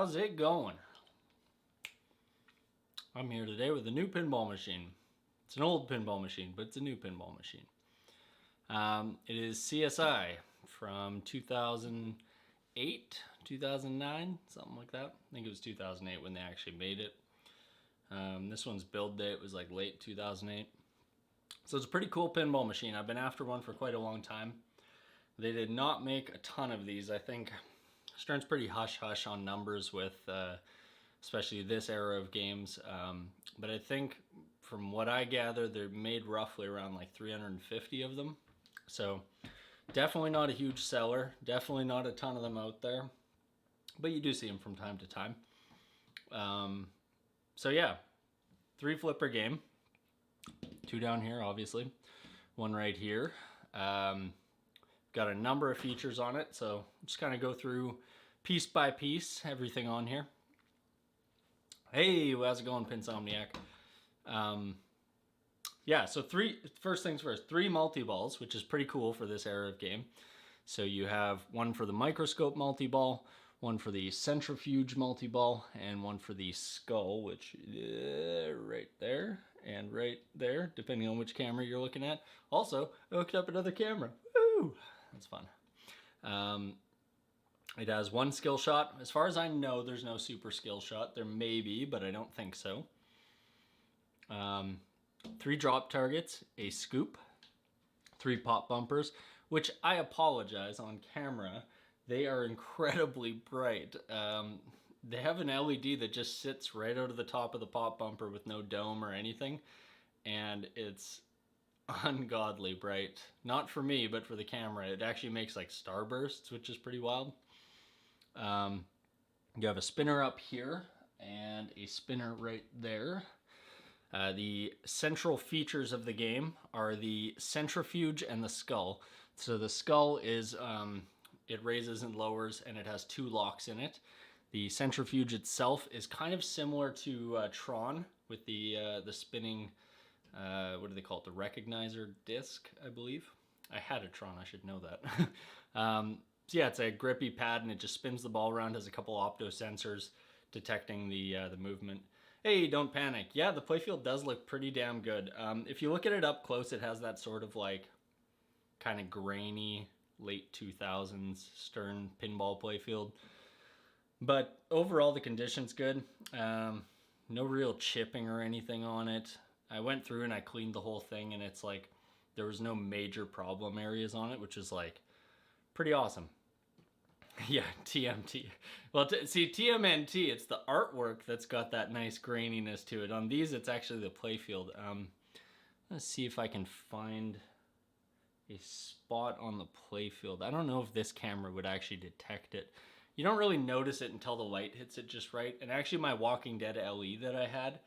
how's it going? I'm here today with a new pinball machine. It's an old pinball machine, but it's a new pinball machine. It is CSI from 2008, 2009, something like that. I think it was 2008 when they actually made it. This one's build date was like late 2008. So it's a pretty cool pinball machine. I've been after one for quite a long time. They did not make a ton of these. I think Stern's pretty hush-hush on numbers with especially this era of games. But I think from what I gather, they're made roughly around like 350 of them. So definitely not a huge seller. Definitely not a ton of them out there. But you do see them from time to time. So yeah, 3 flipper game. 2 down here, obviously. 1 right here. Got a number of features on it, so just kind of go through piece by piece everything on here. Hey, how's it going, Pinsomniac? Yeah, so first things first, 3 multi-balls, which is pretty cool for this era of game. So you have 1 for the microscope multi-ball, 1 for the centrifuge multi-ball, and 1 for the skull, which right there and right there, depending on which camera you're looking at. Also, I hooked up another camera. Woo! That's fun. It has 1 skill shot. As far as I know, there's no super skill shot. There may be, but I don't think so. 3 drop targets, a scoop, 3 pop bumpers, which I apologize on camera. They are incredibly bright. They have an LED that just sits right out of the top of the pop bumper with no dome or anything, and it's ungodly bright. Not for me, but for the camera. It actually makes like starbursts, which is pretty wild. You have a spinner up here and a spinner right there. The central features of the game are the centrifuge and the skull. So the skull is, it raises and lowers, and it has 2 locks in it. The centrifuge itself is kind of similar to Tron with the spinning, what do they call it? The recognizer disc, I believe. I had a Tron, I should know that. So yeah, it's a grippy pad, and it just spins the ball around, has a couple opto sensors detecting the movement. Hey, don't panic. Yeah, the playfield does look pretty damn good. If you look at it up close, it has that sort of like kind of grainy late 2000s Stern pinball playfield. But overall, the condition's good. No real chipping or anything on it. I went through and I cleaned the whole thing, and it's like there was no major problem areas on it, which is like pretty awesome. Yeah, TMT. Well, see, TMNT, it's the artwork that's got that nice graininess to it. On these, it's actually the playfield. Let's see if I can find a spot on the playfield. I don't know if this camera would actually detect it. You don't really notice it until the light hits it just right. And actually, my Walking Dead LE that I had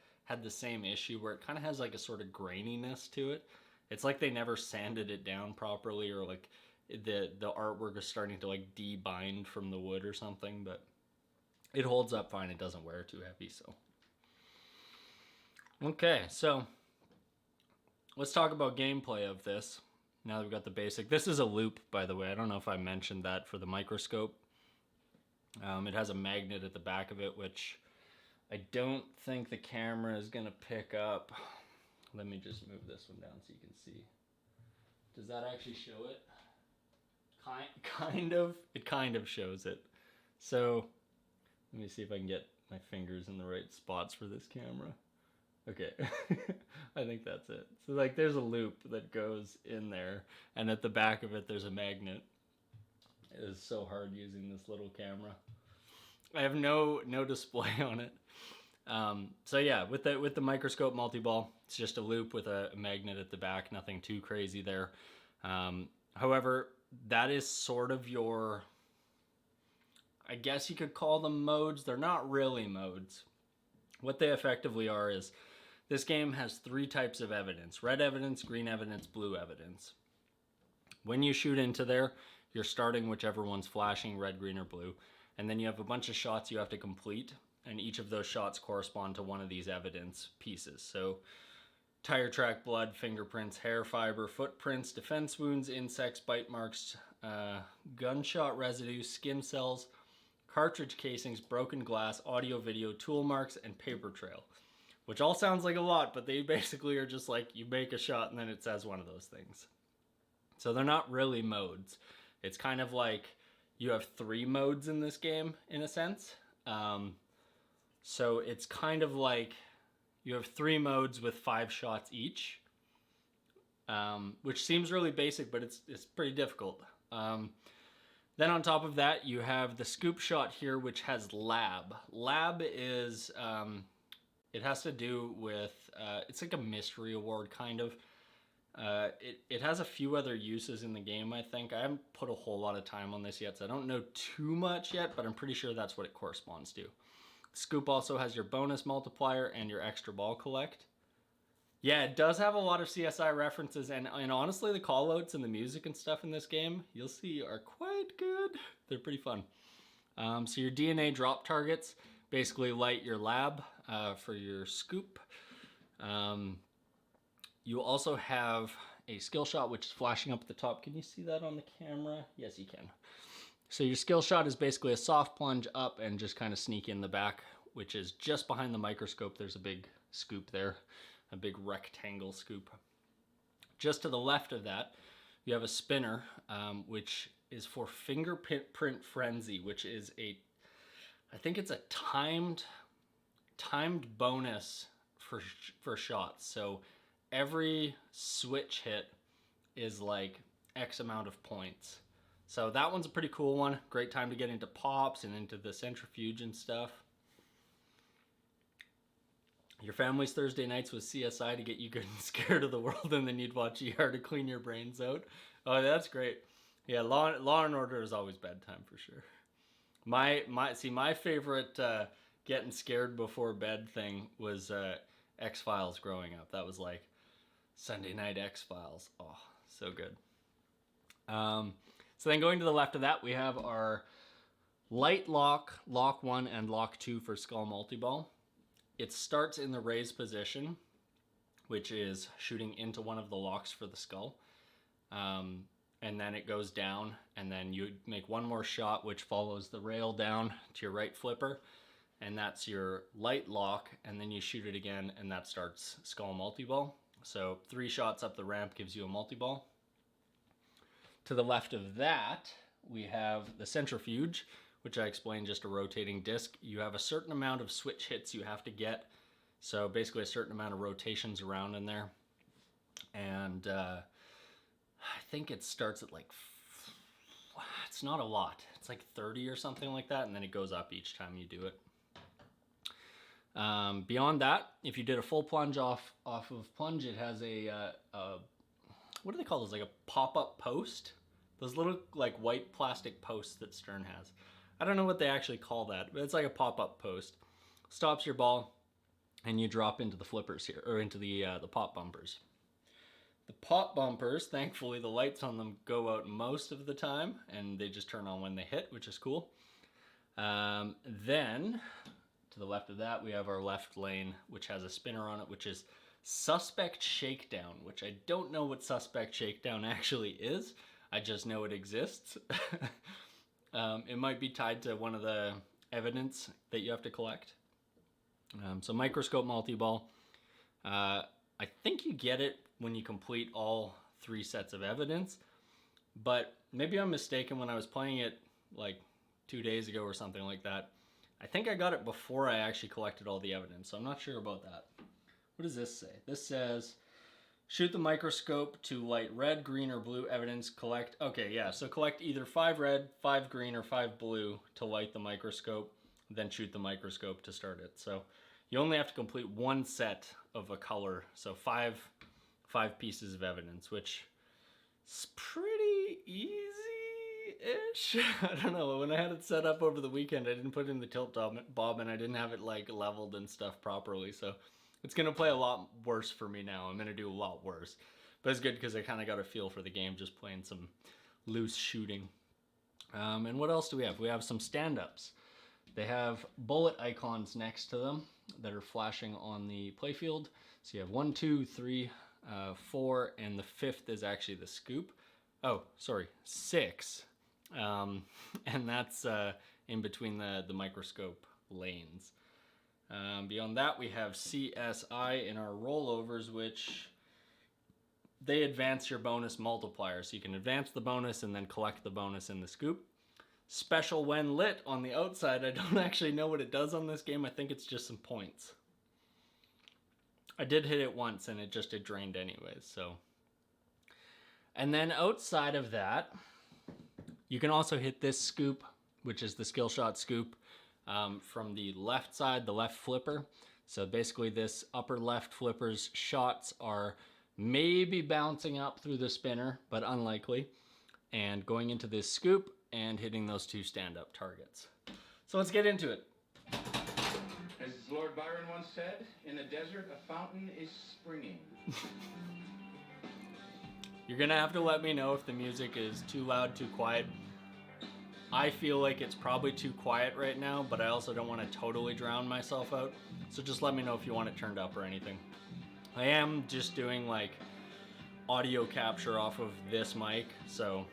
the same issue where it kind of has like a sort of graininess to it. It's like they never sanded it down properly, or like the artwork is starting to like debind from the wood or something, but it holds up fine. It doesn't wear too heavy. So okay, so let's talk about gameplay of this now that we've got the basic. This is a loop, by the way. I don't know if I mentioned that for the microscope. It has a magnet at the back of it, which I don't think the camera is gonna pick up. Let me just move this one down so you can see. Does that actually show it? Kind of. It kind of shows it. So let me see if I can get my fingers in the right spots for this camera. Okay. I think that's it. So like there's a loop that goes in there, and at the back of it there's a magnet. It is so hard using this little camera. I have no display on it. So yeah, with the microscope multi-ball, it's just a loop with a magnet at the back. Nothing too crazy there. However, that is sort of your, I guess you could call them modes. They're not really modes. What they effectively are is this game has 3 types of evidence: red evidence, green evidence, blue evidence. When you shoot into there, you're starting whichever one's flashing, red, green, or blue. And then you have a bunch of shots you have to complete, and each of those shots correspond to one of these evidence pieces. So tire track, blood, fingerprints, hair fiber, footprints, defense wounds, insects, bite marks, gunshot residue, skin cells, cartridge casings, broken glass, audio, video, tool marks, and paper trail. Which all sounds like a lot, but they basically are just like you make a shot and then it says one of those things. So they're not really modes. It's kind of like you have 3 modes in this game, in a sense. So it's kind of like you have 3 modes with 5 shots each, which seems really basic, but it's pretty difficult. Then on top of that, you have the scoop shot here, which has lab. Lab is, it has to do with, it's like a mystery award kind of. It has a few other uses in the game, I think. I haven't put a whole lot of time on this yet, so I don't know too much yet, but I'm pretty sure that's what it corresponds to. Scoop also has your bonus multiplier and your extra ball collect. Yeah, it does have a lot of CSI references, and honestly, the callouts and the music and stuff in this game, you'll see, are quite good. They're pretty fun. So your DNA drop targets basically light your lab for your scoop. You also have a skill shot, which is flashing up at the top. Can you see that on the camera? Yes, you can. So your skill shot is basically a soft plunge up and just kind of sneak in the back, which is just behind the microscope. There's a big scoop there, a big rectangle scoop. Just to the left of that, you have a spinner, which is for fingerprint frenzy, which is I think it's a timed bonus for shots. So every switch hit is like X amount of points. So that one's a pretty cool one. Great time to get into pops and into the centrifuge and stuff. Your family's Thursday nights with CSI to get you good and scared of the world, and then you'd watch ER to clean your brains out. Oh, that's great. Yeah, Law and Order is always bedtime for sure. My favorite getting scared before bed thing was X-Files growing up. That was like Sunday night X-Files. Oh, so good. So then going to the left of that, we have our light lock, lock 1 and lock 2 for skull multi-ball. It starts in the raise position, which is shooting into one of the locks for the skull. And then it goes down, and then you make one more shot, which follows the rail down to your right flipper, and that's your light lock, and then you shoot it again, and that starts skull multi-ball. So 3 shots up the ramp gives you a multi-ball. To the left of that, we have the centrifuge, which I explained, just a rotating disc. You have a certain amount of switch hits you have to get, so basically a certain amount of rotations around in there. And I think it starts at like, it's not a lot. It's like 30 or something like that, and then it goes up each time you do it. Beyond that, if you did a full plunge off of plunge, it has a what do they call those? Like a pop-up post? Those little like white plastic posts that Stern has. I don't know what they actually call that, but it's like a pop-up post. Stops your ball, and you drop into the flippers here, or into the pop bumpers. The pop bumpers, thankfully the lights on them go out most of the time, and they just turn on when they hit, which is cool. Then, to the left of that, we have our left lane, which has a spinner on it, which is Suspect Shakedown, which I don't know what Suspect Shakedown actually is. I just know it exists. It might be tied to one of the evidence that you have to collect. So microscope multi-ball. I think you get it when you complete all 3 sets of evidence, but maybe I'm mistaken. When I was playing it like 2 days ago or something like that, I think I got it before I actually collected all the evidence, so I'm not sure about that. What does this say? This says, shoot the microscope to light red, green, or blue evidence. Collect, okay, yeah, so collect either 5 red, 5 green, or 5 blue to light the microscope, then shoot the microscope to start it. So you only have to complete 1 set of a color, so 5 pieces of evidence, which is pretty easy-ish. I don't know, when I had it set up over the weekend, I didn't put in the tilt bob, and I didn't have it like leveled and stuff properly, so it's going to play a lot worse for me now. I'm going to do a lot worse. But it's good because I kind of got a feel for the game just playing some loose shooting. And what else do we have? We have some stand-ups. They have bullet icons next to them that are flashing on the playfield. So you have 1, 2, 3, 4, and the 5th is actually the scoop. Oh, sorry, 6. And that's in between the microscope lanes. Beyond that, we have CSI in our rollovers, which they advance your bonus multiplier. So you can advance the bonus and then collect the bonus in the scoop. Special when lit on the outside. I don't actually know what it does on this game. I think it's just some points. I did hit it once and it drained anyways, so. And then outside of that, you can also hit this scoop, which is the skill shot scoop, from the left side, the left flipper. So basically this upper left flipper's shots are maybe bouncing up through the spinner, but unlikely, and going into this scoop and hitting those two stand-up targets. So let's get into it. As Lord Byron once said, in the desert, a fountain is springing. You're gonna have to let me know if the music is too loud, too quiet. I feel like it's probably too quiet right now, but I also don't want to totally drown myself out. So just let me know if you want it turned up or anything. I am just doing like audio capture off of this mic, so.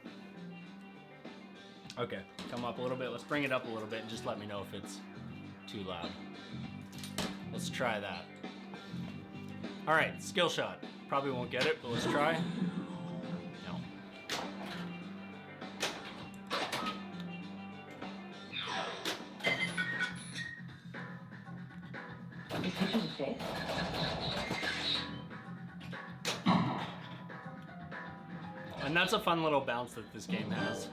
Okay, come up a little bit. Let's bring it up a little bit and just let me know if it's too loud. Let's try that. All right, skill shot. Probably won't get it, but let's try. No. And that's a fun little bounce that this game has.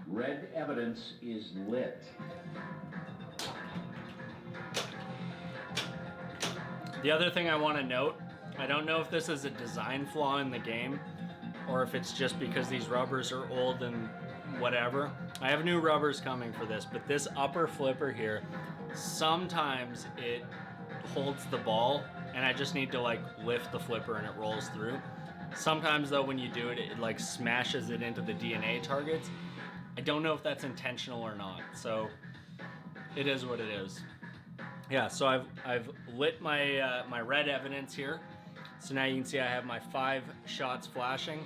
Red evidence is lit. The other thing I want to note, I don't know if this is a design flaw in the game or if it's just because these rubbers are old and whatever. I have new rubbers coming for this, but this upper flipper here, sometimes it holds the ball and I just need to like lift the flipper and it rolls through. Sometimes though when you do it, it like smashes it into the DNA targets. I don't know if that's intentional or not, so it is what it is. Yeah, so I've lit my my red evidence here. So now you can see I have my 5 shots flashing.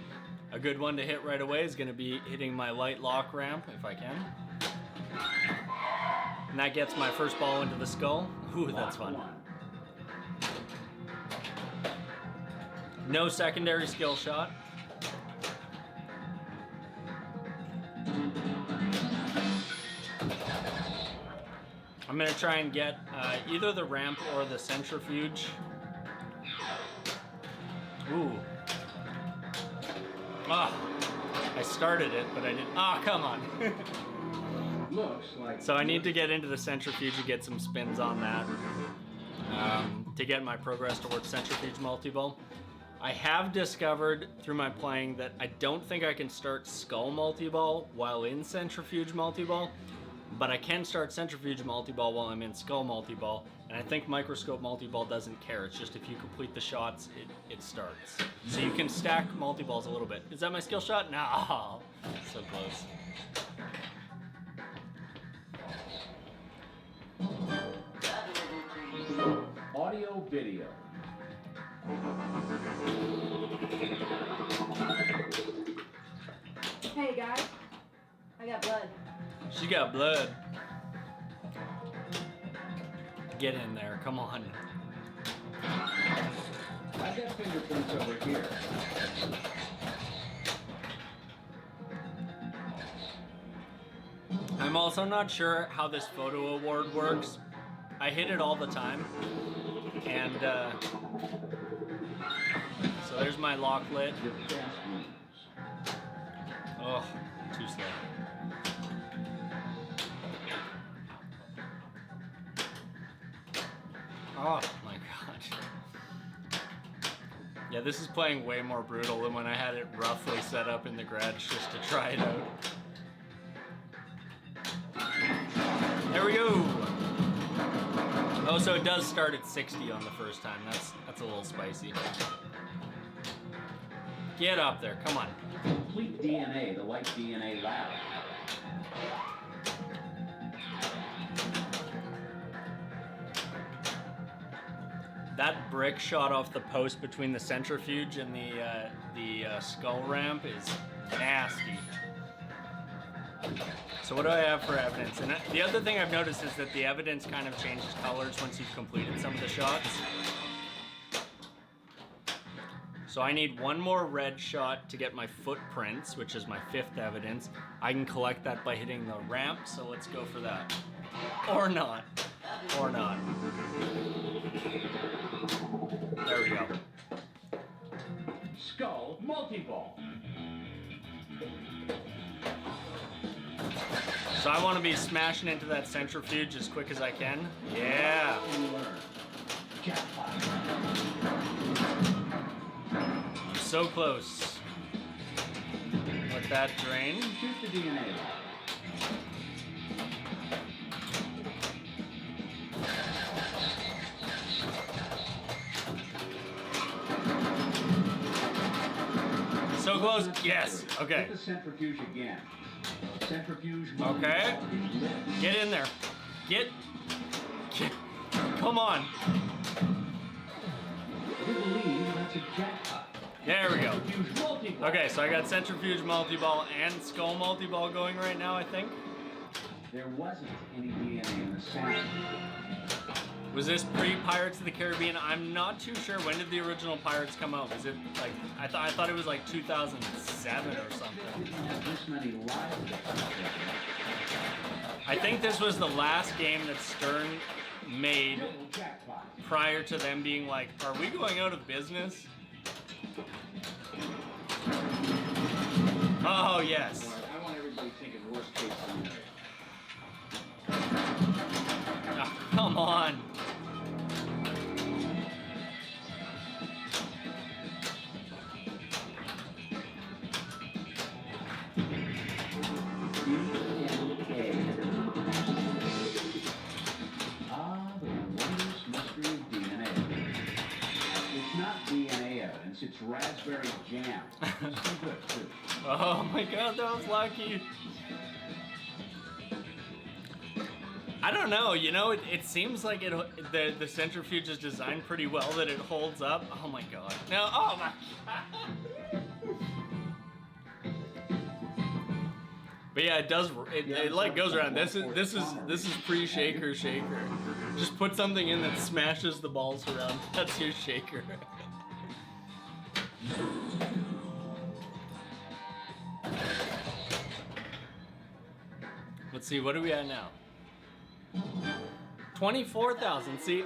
A good one to hit right away is gonna be hitting my light lock ramp, if I can. And that gets my first ball into the skull. Ooh, that's fun. No secondary skill shot. I'm gonna try and get either the ramp or the centrifuge. Ooh. Ah, I started it, but I didn't. Ah, come on. Looks like. So I need to get into the centrifuge and get some spins on that to get my progress towards centrifuge multi-ball. I have discovered through my playing that I don't think I can start skull multi-ball while in centrifuge multi-ball, but I can start centrifuge multi-ball while I'm in skull multi-ball, and I think microscope multi-ball doesn't care. It's just if you complete the shots, it starts. So you can stack multi-balls a little bit. Is that my skill shot? No, so close. Audio video. Hey guys, I got blood. She got blood. Get in there, come on. I've got fingerprints over here. I'm also not sure how this photo award works. I hit it all the time, and so there's my lock lit. Oh, too slow. Oh my god. Yeah, this is playing way more brutal than when I had it roughly set up in the garage just to try it out. There we go. Oh, so it does start at 60 on the first time. That's a little spicy. Get up there, come on. Complete DNA, the Light DNA lab. That brick shot off the post between the centrifuge and the skull ramp is nasty. So what do I have for evidence? And the other thing I've noticed is that the evidence kind of changes colors once you've completed some of the shots. So I need one more red shot to get my footprints, which is my 5th evidence. I can collect that by hitting the ramp, so let's go for that. Or not. Or not. There we go. Skull multi-ball. So I want to be smashing into that centrifuge as quick as I can. Yeah. I'm so close. Let that drain. Shoot the DNA. So close. Yes. Okay. Hit the centrifuge again. Centrifuge. Okay. Get in there. Get. Come on. I believe that's a jackpot. There we go. Centrifuge multi-ball. Okay, so I got centrifuge multi-ball and skull multi-ball going right now, I think. There wasn't any DNA in the sample. Was this pre-Pirates of the Caribbean? I'm not too sure. When did the original Pirates come out? Was it like I thought it was like 2007 or something. This many lives. I think this was the last game that Stern made prior to them being like, "Are we going out of business?" Oh yes. I want everybody thinking worst case scenario. Oh, come on. It's raspberry jam. It's too good, too. Oh my god, that was lucky. I don't know, you know, it seems like the centrifuge is designed pretty well that it holds up. Oh my god. No, oh my god. But yeah, it does. It like goes around. This is pre-shaker shaker. Just put something in that smashes the balls around. That's your shaker. Let's see, what are we at now? 24,000. See,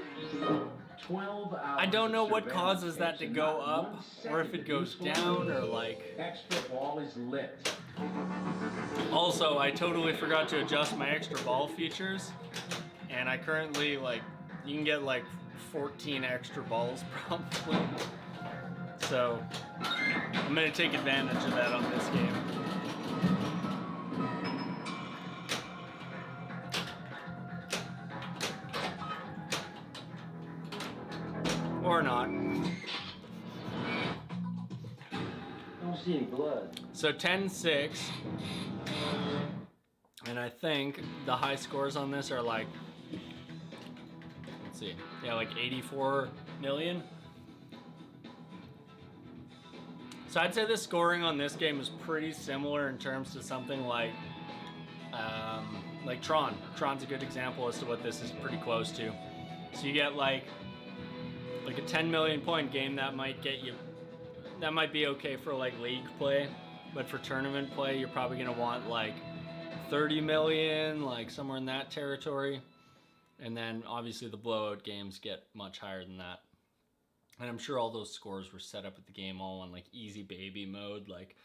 12 hours. I don't know what causes that to go up, or if it goes down, or like. Extra ball is lit. Also, I totally forgot to adjust my extra ball features, and I currently like you can get like 14 extra balls probably. So I'm gonna take advantage of that on this game. Or not. Don't see any blood. So 10-6. And I think the high scores on this are like, let's see, yeah, like 84 million. So I'd say the scoring on this game is pretty similar in terms to something like Tron. Tron's a good example as to what this is pretty close to. So you get like a 10 million point game that might be okay for like league play, but for tournament play, you're probably gonna want like 30 million, like somewhere in that territory. And then obviously the blowout games get much higher than that. And I'm sure all those scores were set up at the game all on like easy baby mode, like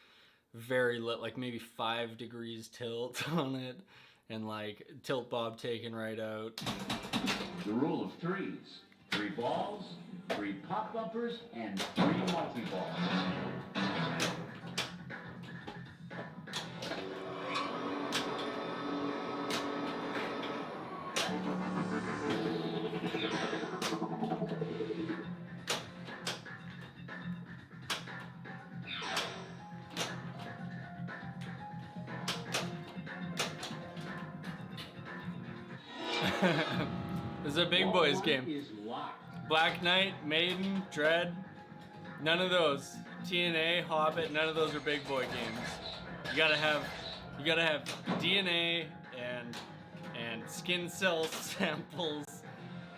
very lit, like maybe 5 degrees tilt on it, and like tilt bob taken right out. The rule of threes: 3 balls, 3 pop bumpers, and 3 multi-balls. This is a big boys game. Is locked. Black Knight, Maiden, Dread, none of those. TNA, Hobbit, none of those are big boy games. You gotta have DNA and skin cell samples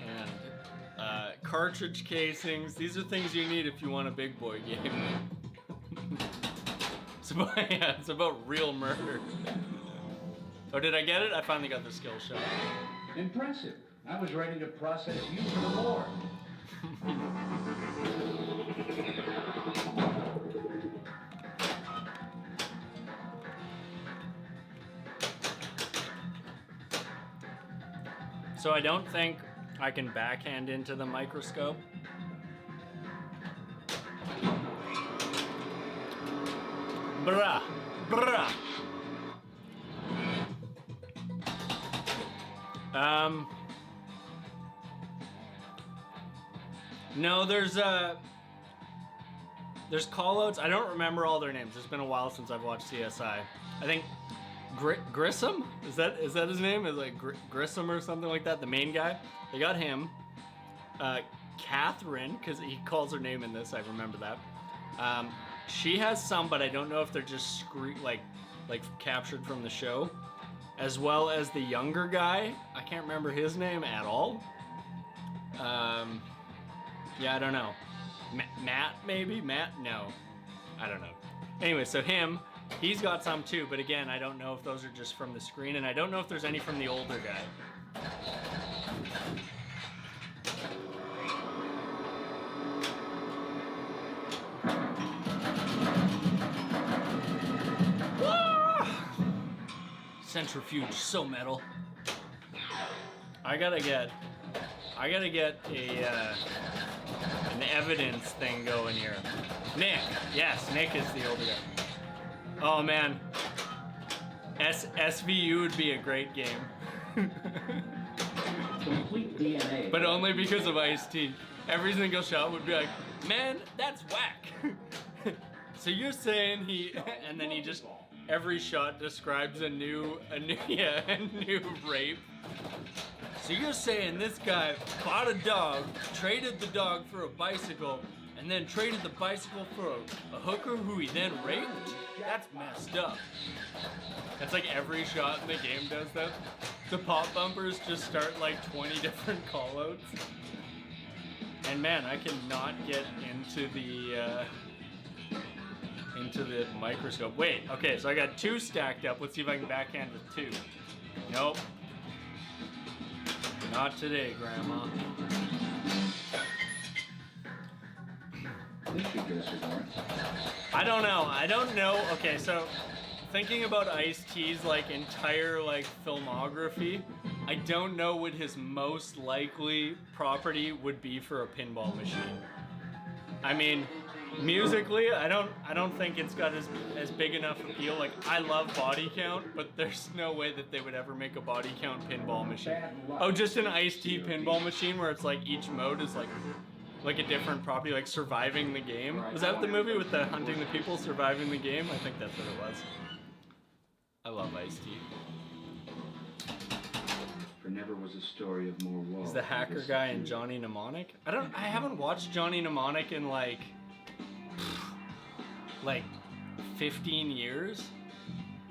and cartridge casings. These are things you need if you want a big boy game. It's about real murder. Oh, did I get it? I finally got the skill shot. Impressive. I was ready to process you for the Lord. So I don't think I can backhand into the microscope. Bruh. Bruh. No, there's callouts. I don't remember all their names. It's been a while since I've watched CSI. I think Grissom? Is that his name? Is like Grissom or something like that? The main guy. They got him. Catherine, because he calls her name in this. I remember that. She has some, but I don't know if they're just like captured from the show. As well as the younger guy. I can't remember his name at all. Yeah, I don't know. Matt, maybe? Matt? No. I don't know. Anyway, so him, he's got some too, but again, I don't know if those are just from the screen, and I don't know if there's any from the older guy. Centrifuge, so metal. I gotta get an evidence thing going here. Nick, yes, Nick is the older guy. Oh man, SVU would be a great game. Complete DNA. But only because of Ice-T. Every single shot would be like, man, that's whack. So you're saying and then he just, every shot describes a new rape. So you're saying this guy bought a dog, traded the dog for a bicycle, and then traded the bicycle for a hooker who he then raped? That's messed up. That's like every shot in the game does that. The pop bumpers just start like 20 different callouts. And man, I cannot get into the microscope. Wait, okay, so I got 2 stacked up. Let's see if I can backhand with 2. Nope. Not today, Grandma. I don't know. Okay, so thinking about Ice-T's like entire like filmography, I don't know what his most likely property would be for a pinball machine. I mean, musically, I don't think it's got as big enough appeal. Like, I love Body Count, but there's no way that they would ever make a Body Count pinball machine. Oh, just an Ice-T pinball machine where it's like each mode is like a different property, like Surviving the Game. Was that the movie with the hunting the people, surviving the game? I think that's what it was. I love Ice-T. There never was a story of more woe. He's the hacker guy in Johnny Mnemonic. I haven't watched Johnny Mnemonic in like 15 years.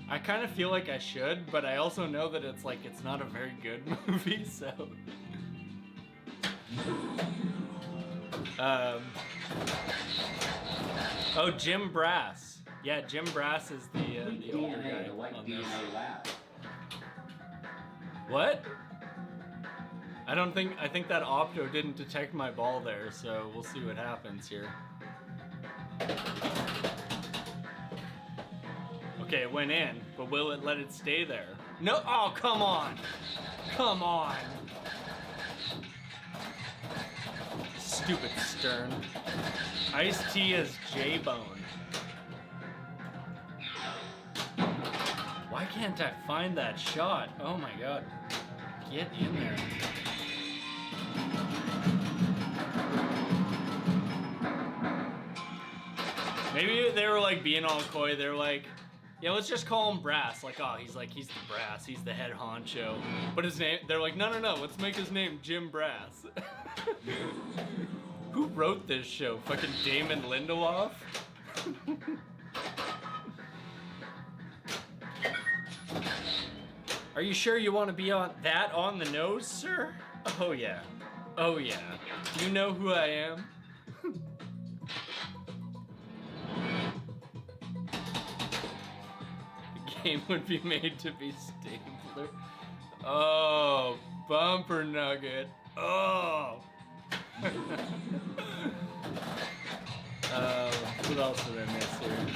I kind of feel like I should, but I also know that it's not a very good movie, so. Oh, Jim Brass. Yeah, Jim Brass is the older guy on this. What? I think that opto didn't detect my ball there, so we'll see what happens here. Okay, it went in, but will it let it stay there? No, oh, come on. Come on. Stupid Stern. Ice-T as J-Bone. Why can't I find that shot? Oh my god. Get in there. Maybe they were like being all coy. They're like, Yeah, let's just call him Brass. Like, oh, he's the Brass. He's the head honcho. But his name, they're like, no. Let's make his name Jim Brass. Who wrote this show? Fucking Damon Lindelof? Are you sure you want to be on the nose, sir? Oh yeah. Oh yeah. Do you know who I am? The game would be made to be stapler. Oh, bumper nugget. Oh. What else did I miss here?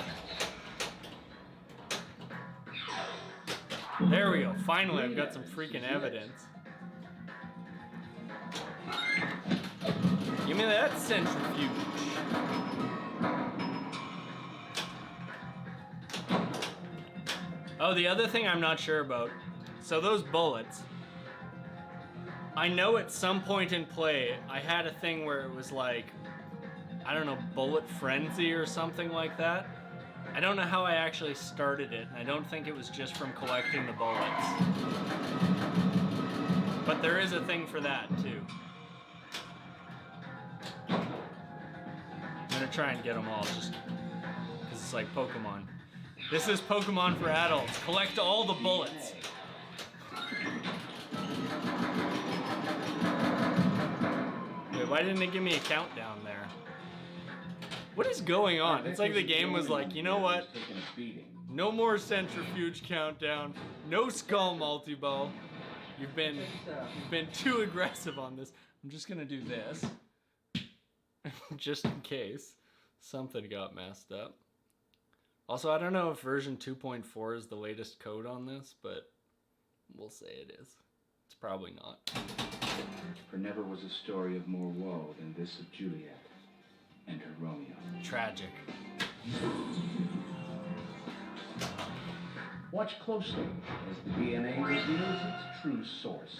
There we go. Finally, I've got some freaking evidence. Give me that centrifuge. Oh, the other thing I'm not sure about. So those bullets. I know at some point in play, I had a thing where it was like, I don't know, bullet frenzy or something like that. I don't know how I actually started it, and I don't think it was just from collecting the bullets. But there is a thing for that, too. I'm gonna try and get them all, just because it's like Pokemon. This is Pokemon for adults. Collect all the bullets. Wait, why didn't it give me a countdown there? What is going on? It's like the game was like, you know what? No more centrifuge countdown. No skull multi-ball. You've been too aggressive on this. I'm just gonna do this. Just in case something got messed up. Also, I don't know if version 2.4 is the latest code on this, but we'll say it is. It's probably not. For never was a story of more woe than this of Juliet and her Romeo. Tragic. Watch closely as the DNA reveals its true source.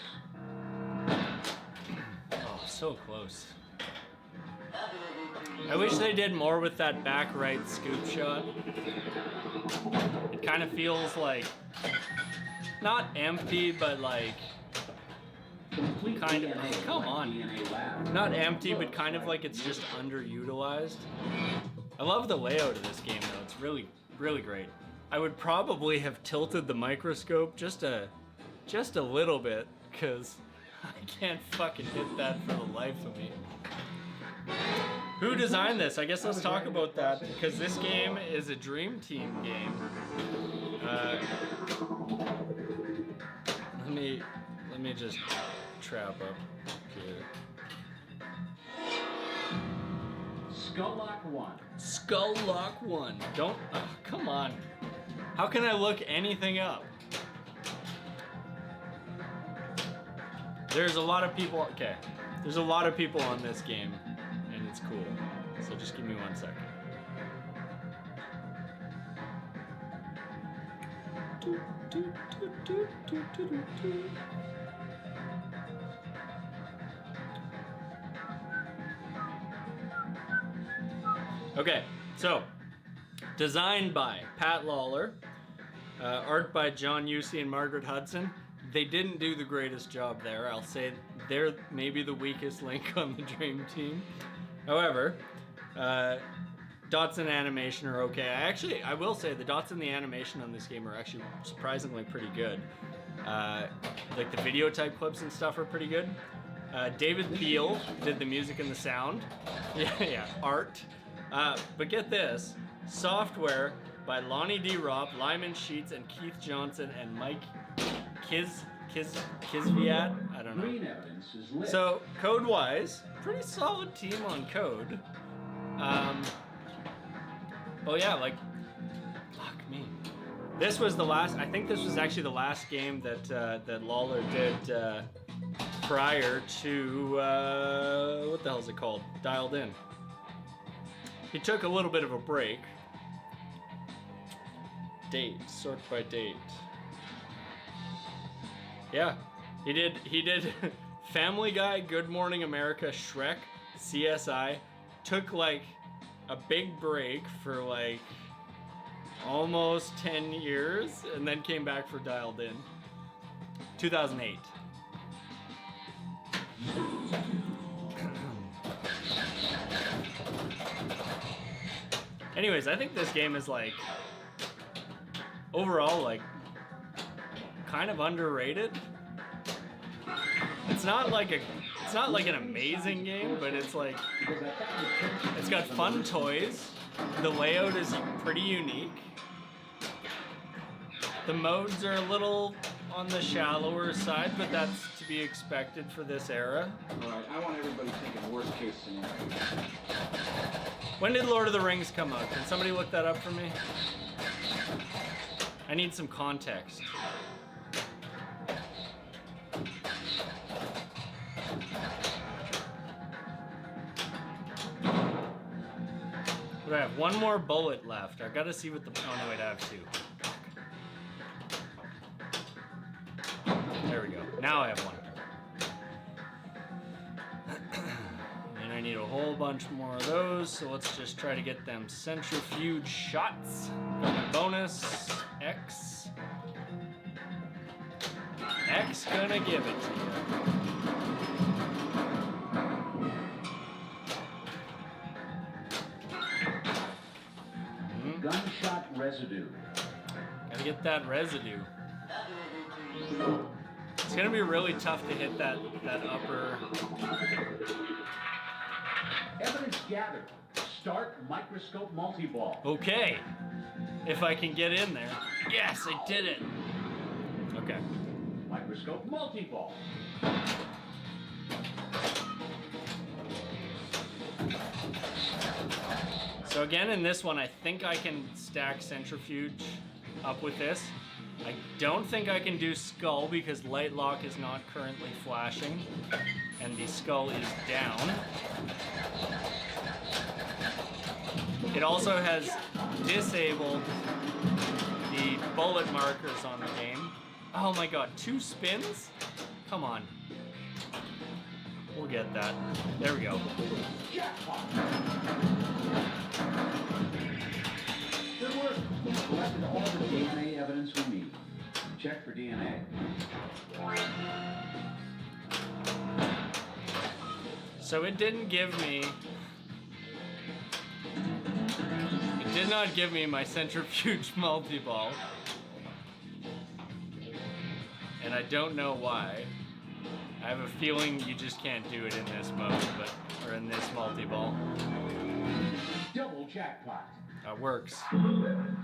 Oh, so close. I wish they did more with that back right scoop shot. It kind of feels like, not empty, but like, kind of, come on. Not empty, but kind of like it's just underutilized. I love the layout of this game though, it's really, really great. I would probably have tilted the microscope just a little bit, because I can't fucking hit that for the life of me. Who designed this? I guess let's talk about that, because this game is a Dream Team game. Let me just trap up here. Skull-Lock 1. Skull-Lock 1. Don't, come on. How can I look anything up? There's a lot of people, okay. There's a lot of people on this game, and it's cool. So just give me 1 second. Okay, so designed by Pat Lawler, art by John Husey and Margaret Hudson. They didn't do the greatest job there. I'll say they're maybe the weakest link on the Dream Team. However, dots and animation are okay. I will say the dots and the animation on this game are actually surprisingly pretty good. Like the video type clips and stuff are pretty good. David Thiel did the music and the sound. Yeah, art. But get this, software by Lonnie D. Ropp, Lyman Sheets, and Keith Johnson, and Mike Kizviat? I don't know. So, code-wise, pretty solid team on code. Oh yeah, like, fuck me. This was the last, I think this was actually the last game that Lawler did prior to, what the hell is it called? Dialed In. He took a little bit of a break. Date, sort by date. Yeah, he did Family Guy, Good Morning America, Shrek, CSI, took like a big break for like, almost 10 years, and then came back for Dialed In. 2008. Anyways, I think this game is like overall like kind of underrated. It's not like an amazing game, but it's like it's got fun toys. The layout is pretty unique. The modes are a little on the shallower side, but that's to be expected for this era. Alright, I want everybody thinking worst case scenario. When did Lord of the Rings come out? Can somebody look that up for me? I need some context. What do I have? One more bullet left. I gotta see what the... Oh no, wait, I have two. There we go. Now I have one. And I need a whole bunch more of those, so let's just try to get them centrifuge shots. Got my bonus. X. X gonna give it to you. Gunshot residue. Gotta get that residue. It's gonna be really tough to hit that upper. Evidence gathered. Start microscope multi-ball. Okay. If I can get in there. Yes, I did it. Okay. Microscope multi-ball. So again, in this one, I think I can stack centrifuge up with this. I don't think I can do skull because light lock is not currently flashing, and the skull is down. It also has disabled the bullet markers on the game. Oh my god, 2 spins? Come on. We'll get that. There we go. Good work. Collected all the DNA evidence we need. Check for DNA. So it didn't give me... It did not give me my centrifuge multi-ball. And I don't know why. I have a feeling you just can't do it in this mode, or in this multi-ball. Double jackpot. That works.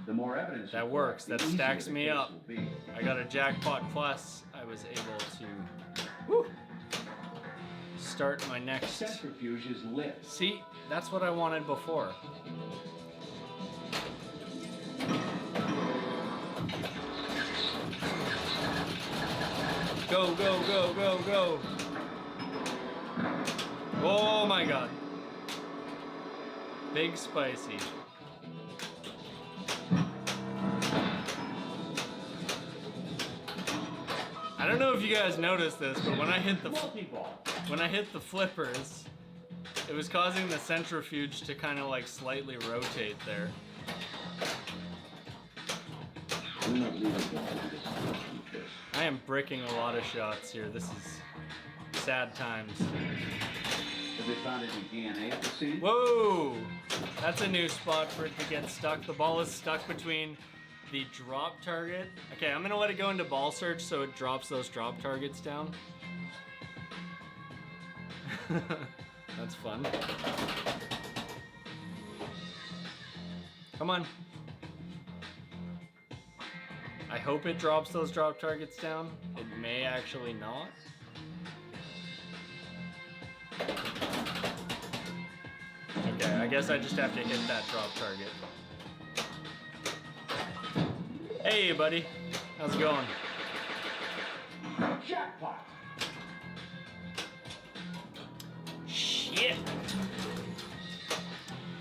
The more evidence That you works. collect, That the stacks easier the me case up. will be. I got a jackpot plus. I was able to whew, start my next. Centrifuge is lit. See, that's what I wanted before. Go, go, go, go, go. Oh my god. Big spicy. I don't know if you guys noticed this, but when I hit the flippers, it was causing the centrifuge to kind of like slightly rotate there. I am bricking a lot of shots here. This is sad times. Have they found any DNA at the scene? Whoa! That's a new spot for it to get stuck. The ball is stuck between the drop target. Okay, I'm gonna let it go into ball search so it drops those drop targets down. That's fun. Come on. I hope it drops those drop targets down. It may actually not. Okay, I guess I just have to hit that drop target. Hey, buddy. How's it going? Jackpot. Shit.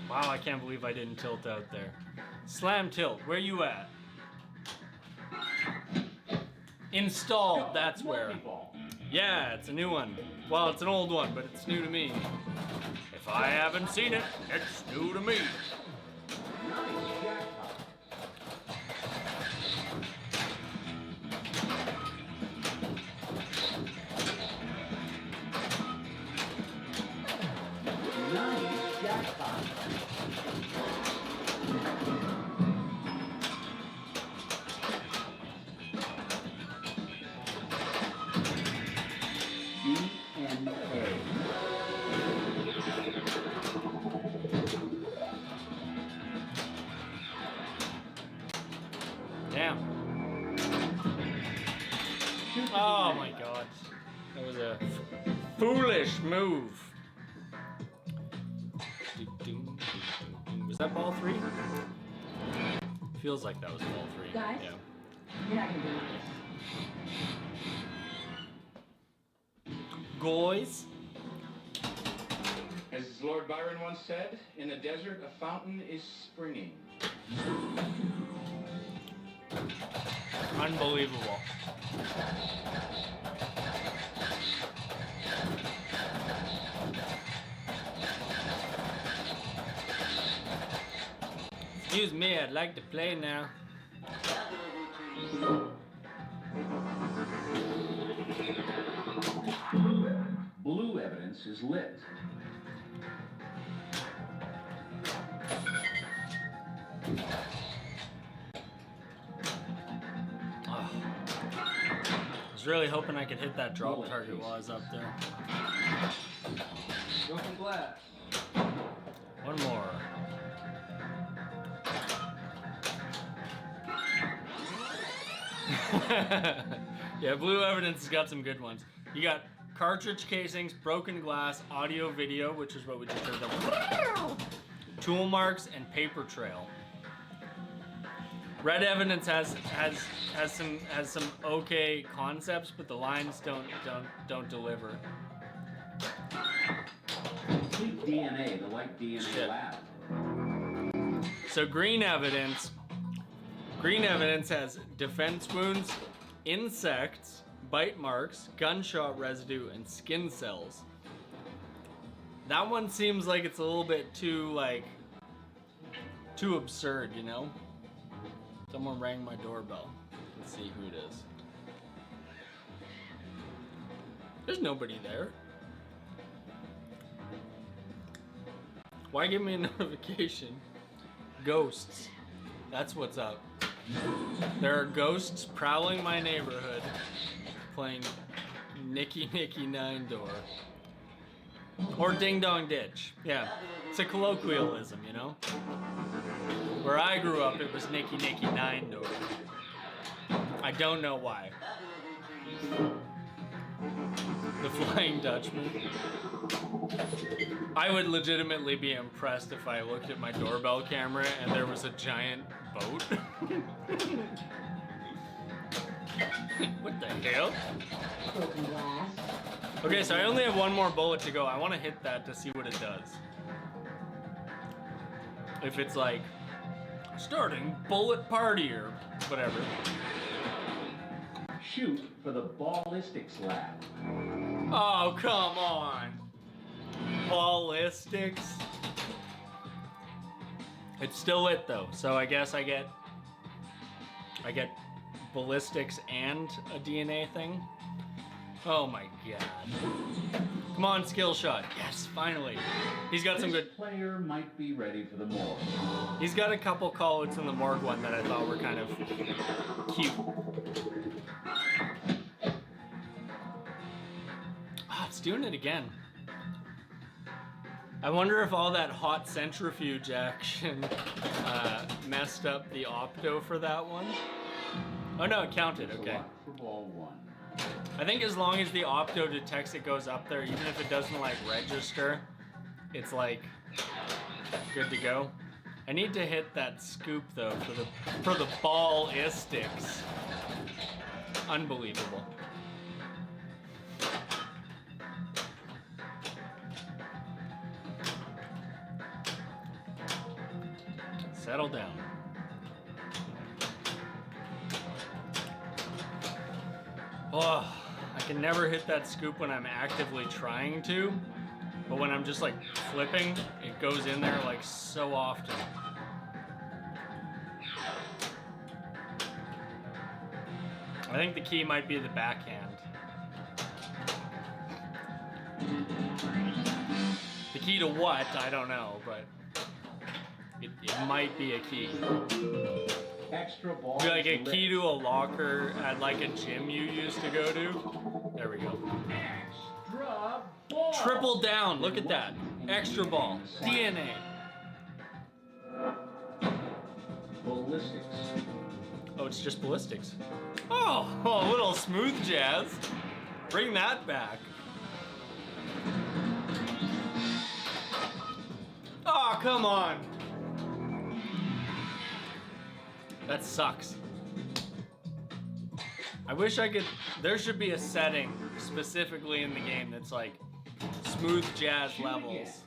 Wow, I can't believe I didn't tilt out there. Slam tilt, where you at? Installed, that's where. Yeah, it's a new one. Well, it's an old one, but it's new to me. If I haven't seen it, it's new to me. Oh my god. That was a foolish move. Was that ball 3? Feels like that was ball 3. Guys? Yeah. You're not gonna do this. Guys? As Lord Byron once said, in a desert, a fountain is springing. Unbelievable. Excuse me, I'd like to play now. Blue evidence is lit. Oh. I was really hoping I could hit that drop target while I was up there. Broken glass. One more. Yeah, Blue Evidence has got some good ones. You got cartridge casings, broken glass, audio video, which is what we just heard, tool marks, and paper trail. Red Evidence has some okay concepts, but the lines don't deliver. Complete DNA, the Light DNA Shit. lab. So Green Evidence has defense wounds, insects, bite marks, gunshot residue, and skin cells. That one seems like it's a little bit too absurd, you know? Someone rang my doorbell. Let's see who it is. There's nobody there. Why give me a notification? Ghosts. That's what's up. There are ghosts prowling my neighborhood, playing Nicky Nicky Nine Door. Or Ding Dong Ditch. Yeah, it's a colloquialism, you know? Where I grew up, it was Nicky Nicky Nine Door. I don't know why. The Flying Dutchman. I would legitimately be impressed if I looked at my doorbell camera and there was a giant boat. What the hell? Broken glass. Okay, so I only have one more bullet to go. I want to hit that to see what it does. If it's like, starting bullet party or whatever. Shoot for the ballistics lab. Oh, come on. Ballistics. It's still lit though, so I guess I get ballistics and a DNA thing. Oh my god. Come on, skill shot. Yes, finally. He's got some This good. player might be ready for the morgue. He's got a couple call-outs in the morgue one that I thought were kind of cute. Ah, it's doing it again. I wonder if all that hot centrifuge action messed up the opto for that one. Oh no, it counted, okay. For ball 1. I think as long as the opto detects it goes up there, even if it doesn't like register, it's like good to go. I need to hit that scoop though for the ballistics. Unbelievable. Settle down. Oh, I can never hit that scoop when I'm actively trying to, but when I'm just like flipping, it goes in there like so often. I think the key might be the backhand. The key to what? I don't know, but it might be a key. Extra ball. Be like a key to a locker at like a gym you used to go to. There we go. Extra ball. Triple down. Look at that. Extra ball. DNA. Ballistics. Oh, it's just ballistics. Oh, a little smooth jazz. Bring that back. Oh, come on. That sucks. I wish I could. There should be a setting specifically in the game that's like smooth jazz levels.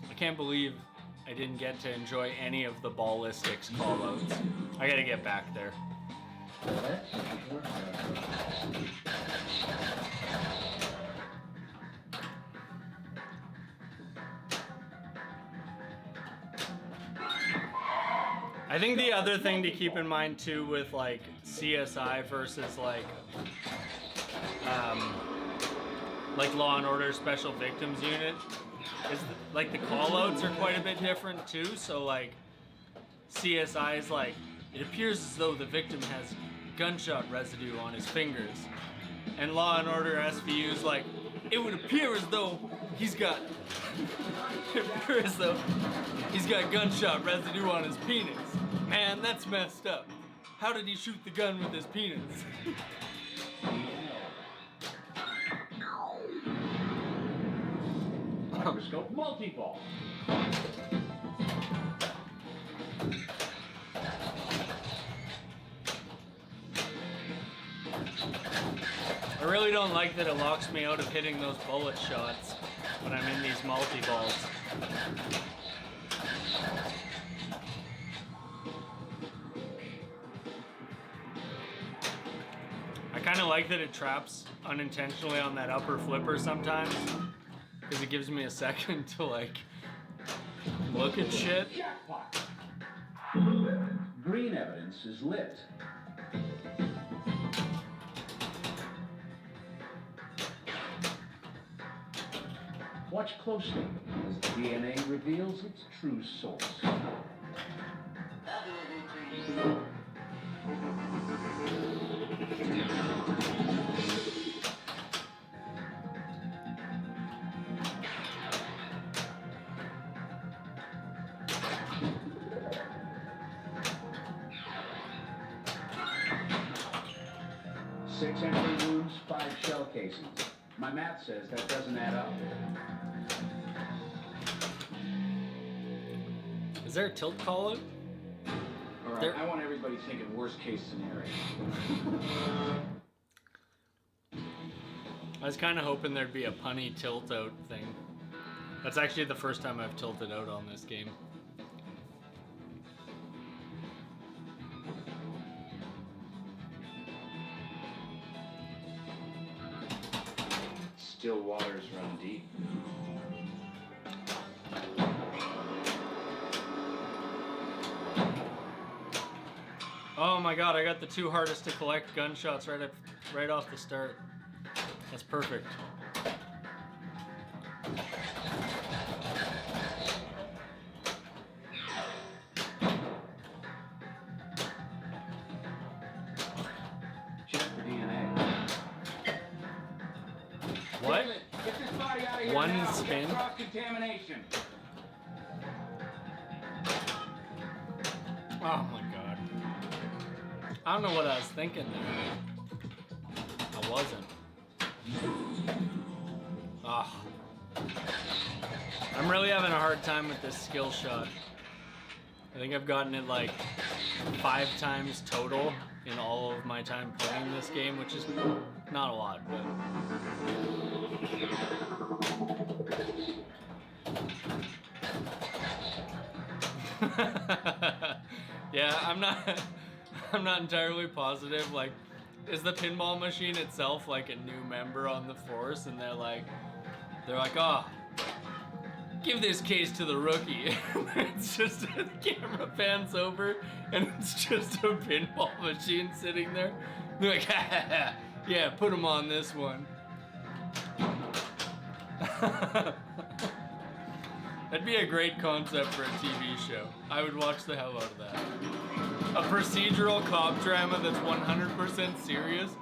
I can't believe I didn't get to enjoy any of the ballistics callouts. I gotta get back there. I think the other thing to keep in mind too with like CSI versus like Law and Order Special Victims Unit is like the callouts are quite a bit different too. So like CSI is like, it appears as though the victim has gunshot residue on his fingers, and Law and Order SVU is like, it would appear as though he's got gunshot residue on his penis. Man, that's messed up. How did he shoot the gun with his penis? Microscope multi-ball. I really don't like that it locks me out of hitting those bullet shots when I'm in these multi-balls. I kind of like that it traps unintentionally on that upper flipper sometimes, because it gives me a second to like look at shit. Jackpot. Green evidence is lit. Watch closely as the DNA reveals its true source. Six entry wounds, 5 shell casings. My math says that doesn't add up. Is there a tilt call out? All right, I want everybody thinking worst case scenario. I was kind of hoping there'd be a punny tilt out thing. That's actually the first time I've tilted out on this game. Still waters run deep. Oh my god, I got the 2 hardest to collect gunshots right off the start. That's perfect. Check for DNA. What? Get this body out of here One now. spin? Cross-contamination. Oh my god. I don't know what I was thinking there. I wasn't. Ah. I'm really having a hard time with this skill shot. I think I've gotten it like 5 times total in all of my time playing this game, which is not a lot, but... Yeah, I'm not entirely positive. Like, is the pinball machine itself like a new member on the force? And they're like, oh, give this case to the rookie. It's just the camera pans over, and it's just a pinball machine sitting there. They're like, yeah, put him on this one. That'd be a great concept for a TV show. I would watch the hell out of that. A procedural cop drama that's 100% serious,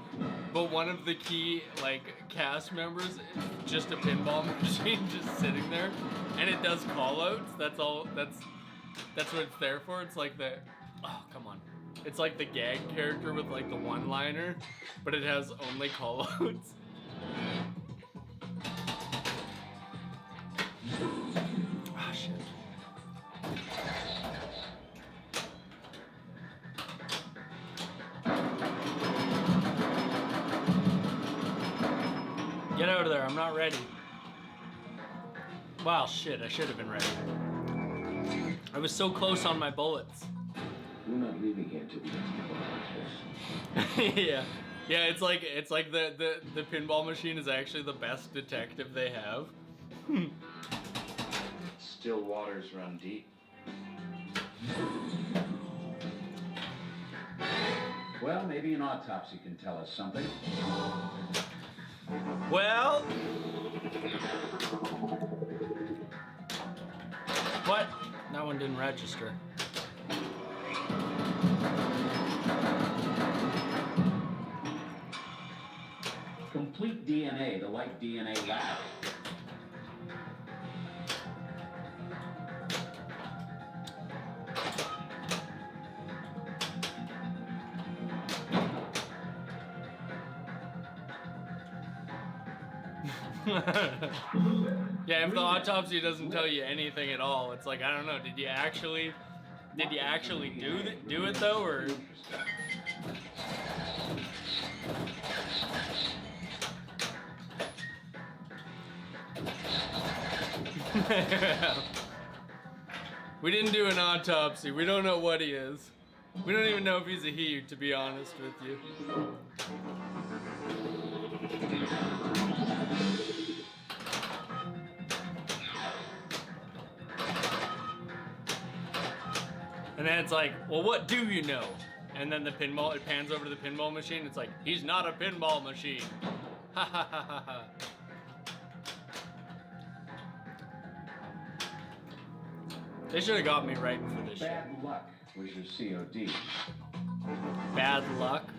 but one of the key like cast members is just a pinball machine just sitting there, and it does call outs. That's all. That's what it's there for. It's like the, oh, come on. It's like the gag character with like the one-liner, but it has only callouts. Ah, shit. Get out of there, I'm not ready. Wow, shit, I should have been ready. I was so close on my bullets. We're not leaving here till we get Yeah. Yeah, it's like the pinball machine is actually the best detective they have. Still waters run deep. Well, maybe an autopsy can tell us something. Well, what? That one didn't register. Complete DNA, the Light DNA lab. Yeah, if the autopsy doesn't tell you anything at all, it's like, I don't know, did you actually do it though, or? We didn't do an autopsy. We don't know what he is. We don't even know if he's a he, to be honest with you. And then it's like, well, what do you know? And then it pans over to the pinball machine. It's like, he's not a pinball machine. Ha ha ha ha ha. They should have got me right for this shit. Bad luck was your COD. Bad luck?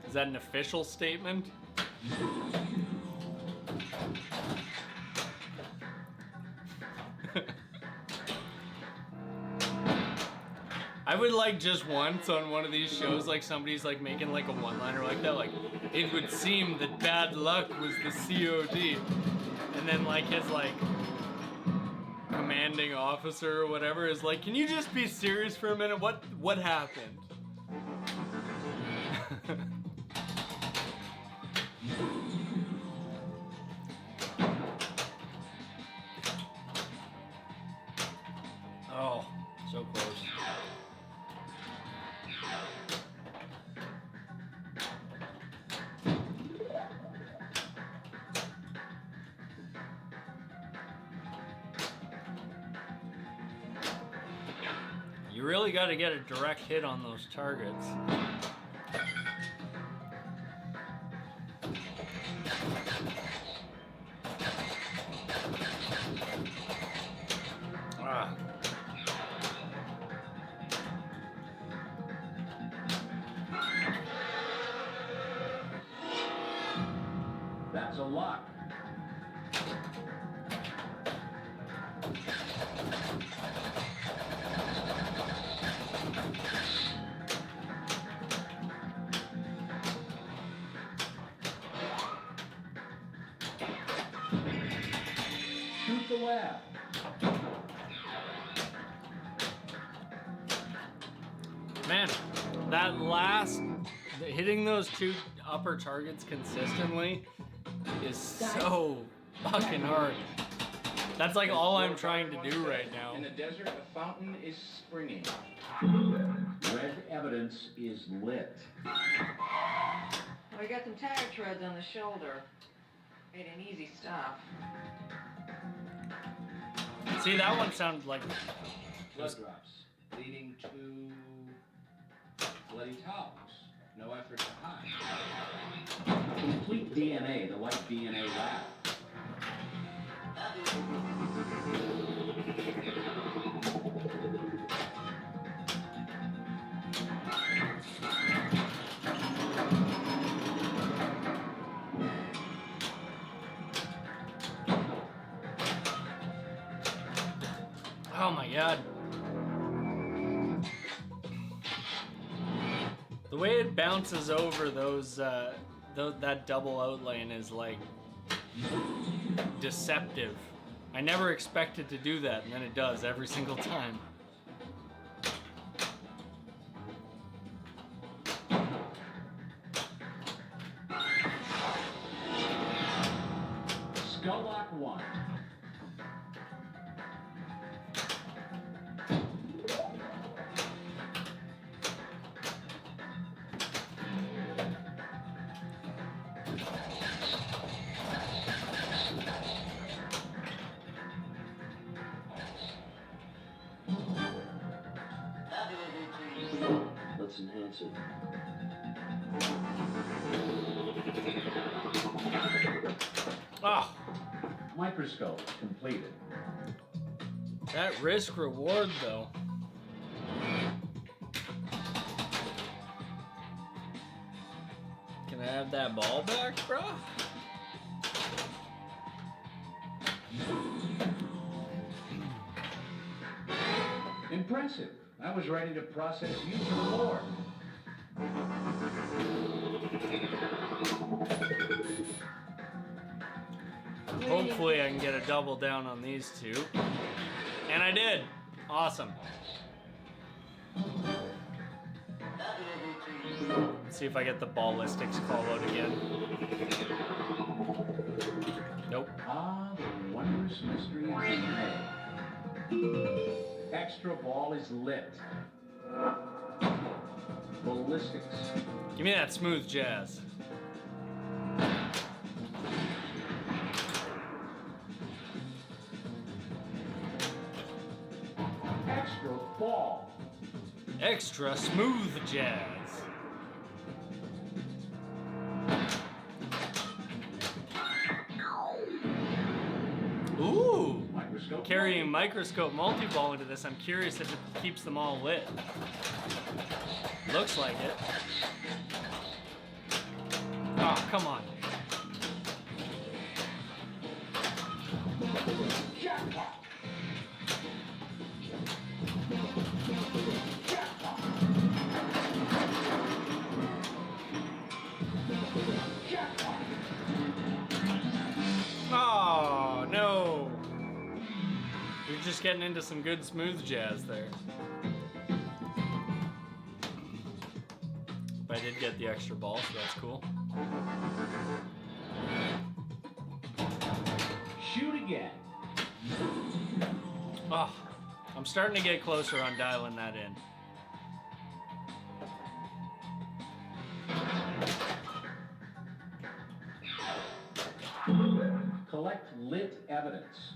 Is that an official statement? I would like just once on one of these shows, like somebody's like making like a one-liner like that, like, it would seem that bad luck was the COD. And then like his like commanding officer or whatever is like, can you just be serious for a minute? What happened? Oh, so close. You really got to get a direct hit on those targets. Ah. That's a lock. Shoot the lab. Man, that last, hitting those two upper targets consistently is so fucking hard. That's like all I'm trying to do right now. In the desert, a fountain is springing. Red evidence is lit. We got some tire treads on the shoulder. Made an easy stop. See, that one sounded like... Blood drops leading to bloody towels. No effort to hide. Complete DNA, the Light DNA lab. Oh my god. The way it bounces over those, that double outlane is like deceptive. I never expected to do that, and then it does every single time. Skull Lock 1. Let's enhance it. Ah, Microscope completed. that risk reward though. Can I have that ball back, bro? Impressive. I was ready to process you for the Lord. Hopefully I can get a double down on these two. And I did. Awesome. Let's see if I get the ballistics call out again. Nope. Ah, the wondrous mystery of DNA. Extra ball is lit. Ballistics. Give me that smooth jazz. Extra ball. Extra smooth jazz. Ooh! Microscope. Carrying microscope multi-ball into this, I'm curious if it keeps them all lit. Looks like it. Oh, come on. Jackpot. Jackpot. Jackpot. Oh, no. You're just getting into some good smooth jazz there. But I did get the extra ball, so that's cool. Shoot again. Oh, I'm starting to get closer on dialing that in. Collect lit evidence.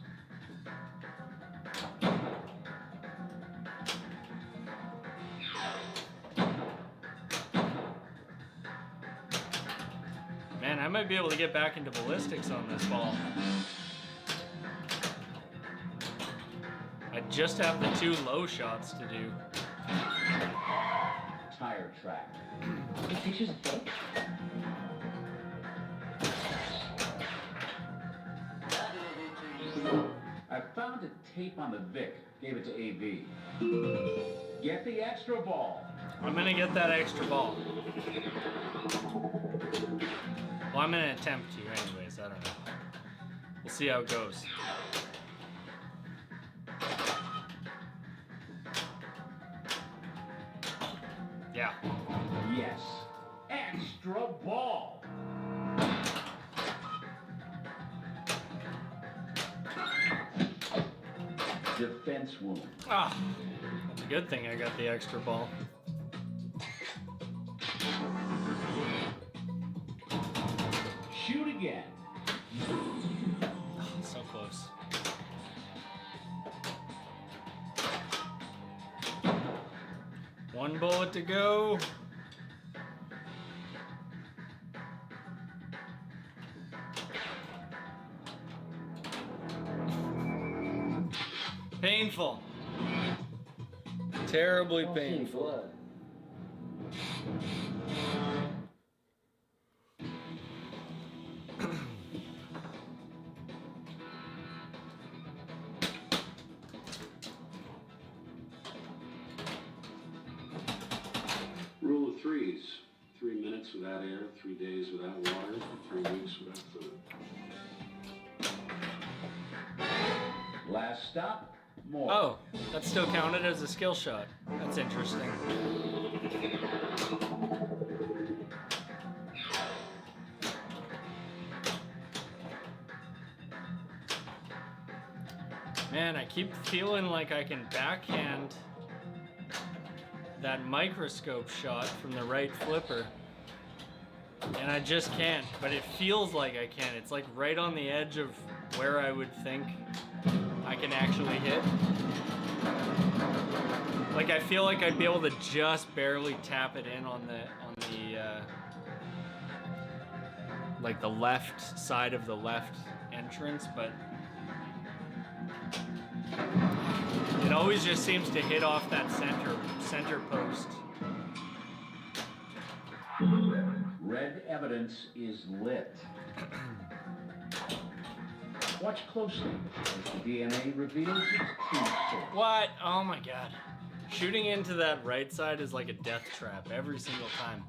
Man, I might be able to get back into ballistics on this ball. I just have the 2 low shots to do. Tire track. The picture's fake. I found a tape on the Vic. Gave it to AV. Get the extra ball. I'm gonna get that extra ball. Well, I'm gonna attempt to anyways, I don't know. We'll see how it goes. Yeah. Yes. Extra ball. Defense wound. Ah, that's a good thing I got the extra ball. Shoot again. Oh, so close. One bullet to go. Painful. Terribly painful. Rule of threes. 3 minutes without air, 3 days without water, 3 weeks without food. Last stop, more. Oh, that's still counted as a skill shot. That's interesting. Man, I keep feeling like I can backhand that microscope shot from the right flipper. And I just can't, but it feels like I can. It's like right on the edge of where I would think I can actually hit. Like I feel like I'd be able to just barely tap it in on the like the left side of the left entrance, but it always just seems to hit off that center post. Red evidence is lit. Watch closely as the DNA reveals its true source. What? Oh my god. Shooting into that right side is like a death trap every single time.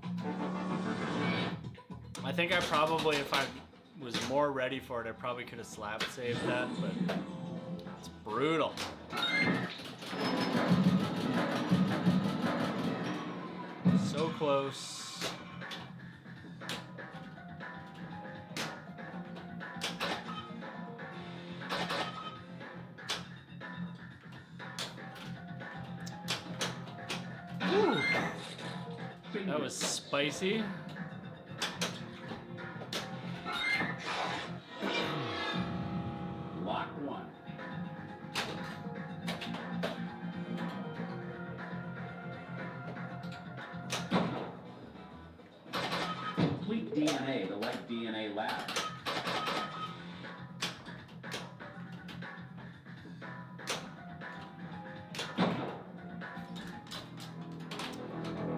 I think I probably, if I was more ready for it, I probably could have slap saved that, but it's brutal. So close. Whew. That was spicy. Lock one. Complete DNA, the Light DNA lab.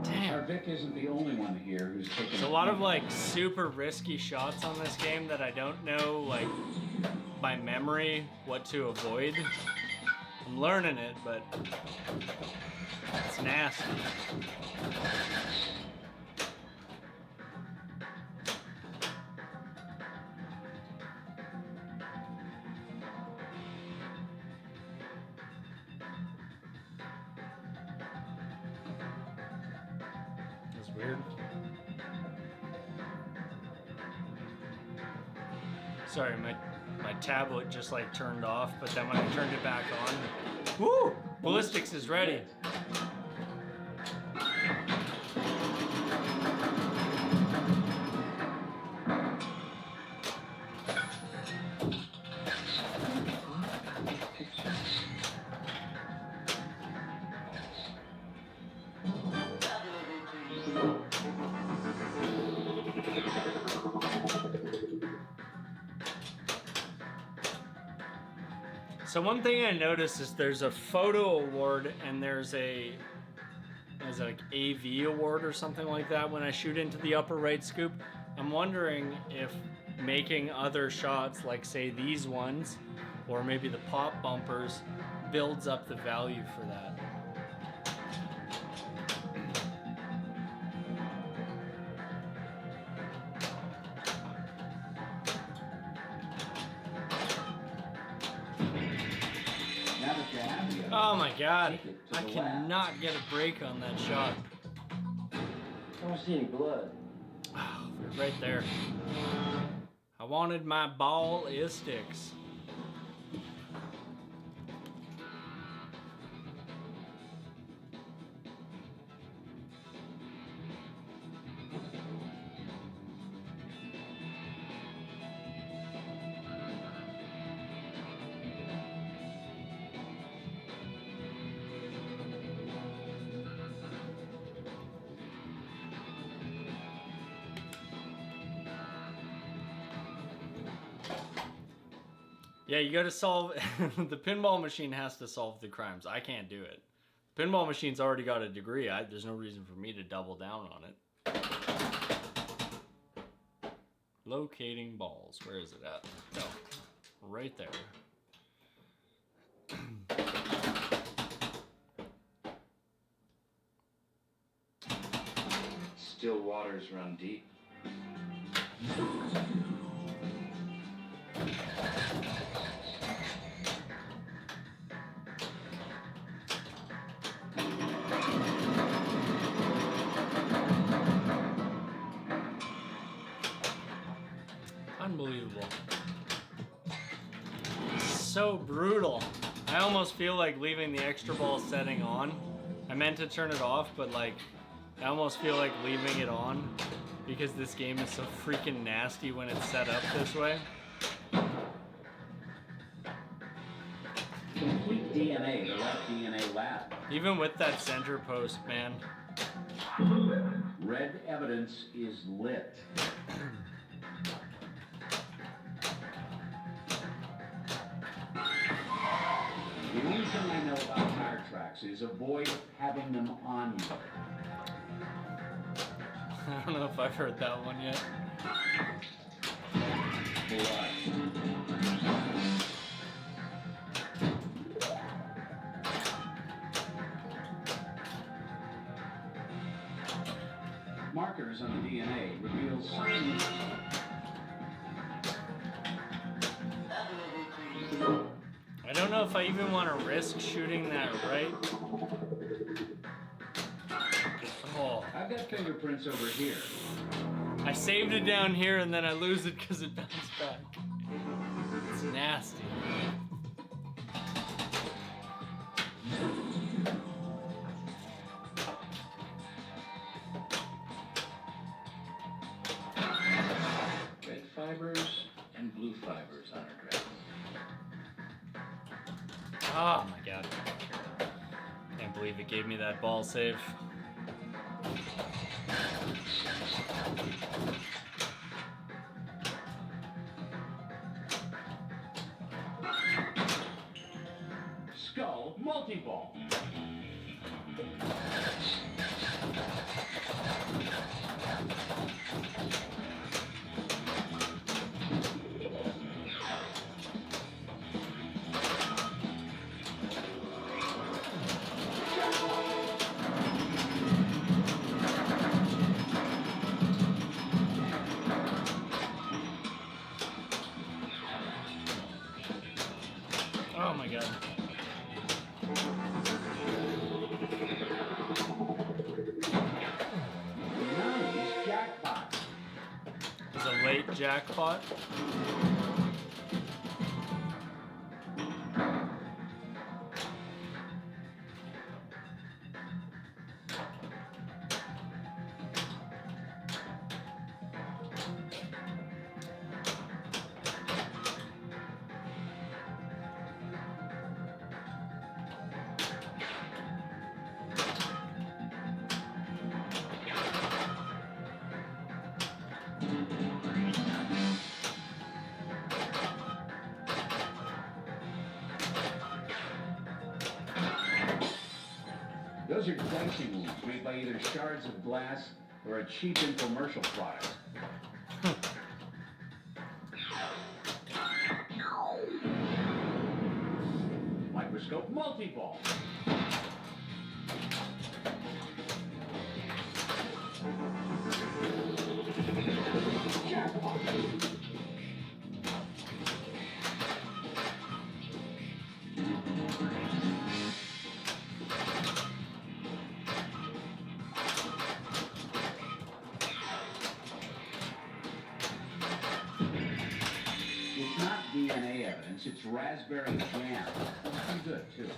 Damn. Vic isn't the only one here who's taken. There's a lot of like super risky shots on this game that I don't know like by memory what to avoid. I'm learning it, but it's nasty. That's weird. Sorry, my tablet just like turned off, but then when I turned it back on, woo! Ballistics is ready. So one thing I noticed is there's a photo award and there's like AV award or something like that when I shoot into the upper right scoop. I'm wondering if making other shots like say these ones or maybe the pop bumpers builds up the value for that. Oh my god, I cannot get a break on that shot. I don't see any blood. Oh, right there. I wanted my ball sticks. Yeah, you gotta solve... the pinball machine has to solve the crimes. I can't do it. The pinball machine's already got a degree. There's no reason for me to double down on it. Locating balls. Where is it at? Oh, right there. Still waters run deep. Unbelievable. So brutal. I almost feel like leaving the extra ball setting on. I meant to turn it off, but like, I almost feel like leaving it on because this game is so freaking nasty when it's set up this way. Complete DNA, the right DNA lab. Even with that center post, man. Red evidence is lit. The only thing I know about tire tracks is avoid having them on you. I don't know if I've heard that one yet. Blood. Markers on the DNA reveal signs. I don't know if I even want to risk shooting that right. Oh, I've got fingerprints over here. I saved it down here and then I lose it because it bounced back. It's nasty. Red fibers and blue fibers on her dress. Oh my god. Can't believe it gave me that ball save. Skull multi-ball. Oh my god. Nice jackpot. It's a late jackpot. Those are dicing wounds made by either shards of glass or a cheap infomercial product. Microscope multi-ball. Jackpot. It's not DNA evidence, it's raspberry jam. Pretty good, too.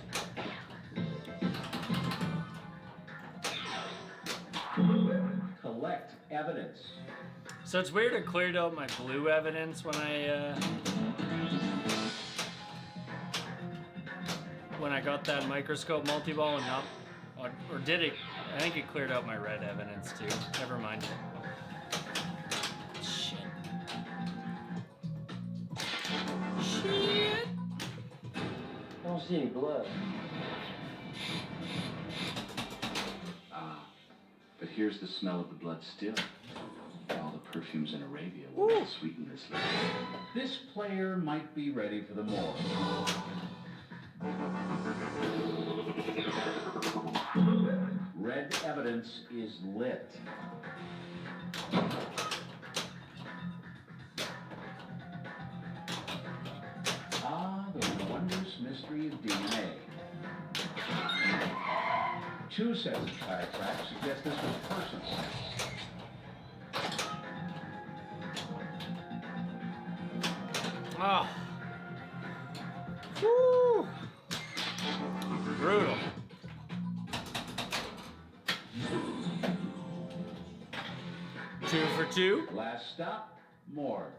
Collect evidence. So it's weird it cleared out my blue evidence when I got that microscope multi-ball and not, or did it? I think it cleared out my red evidence too. Never mind. Shit. Shit. I don't see any blood. Ah, but here's the smell of the blood still. All the perfumes in Arabia will not sweeten this liquor. This player might be ready for the morgue. red evidence is lit. Ah, the wondrous mystery of DNA. Two sets of tire tracks suggest this was personal. Ah. Woo. Brutal. Two for two. Last stop, morgue.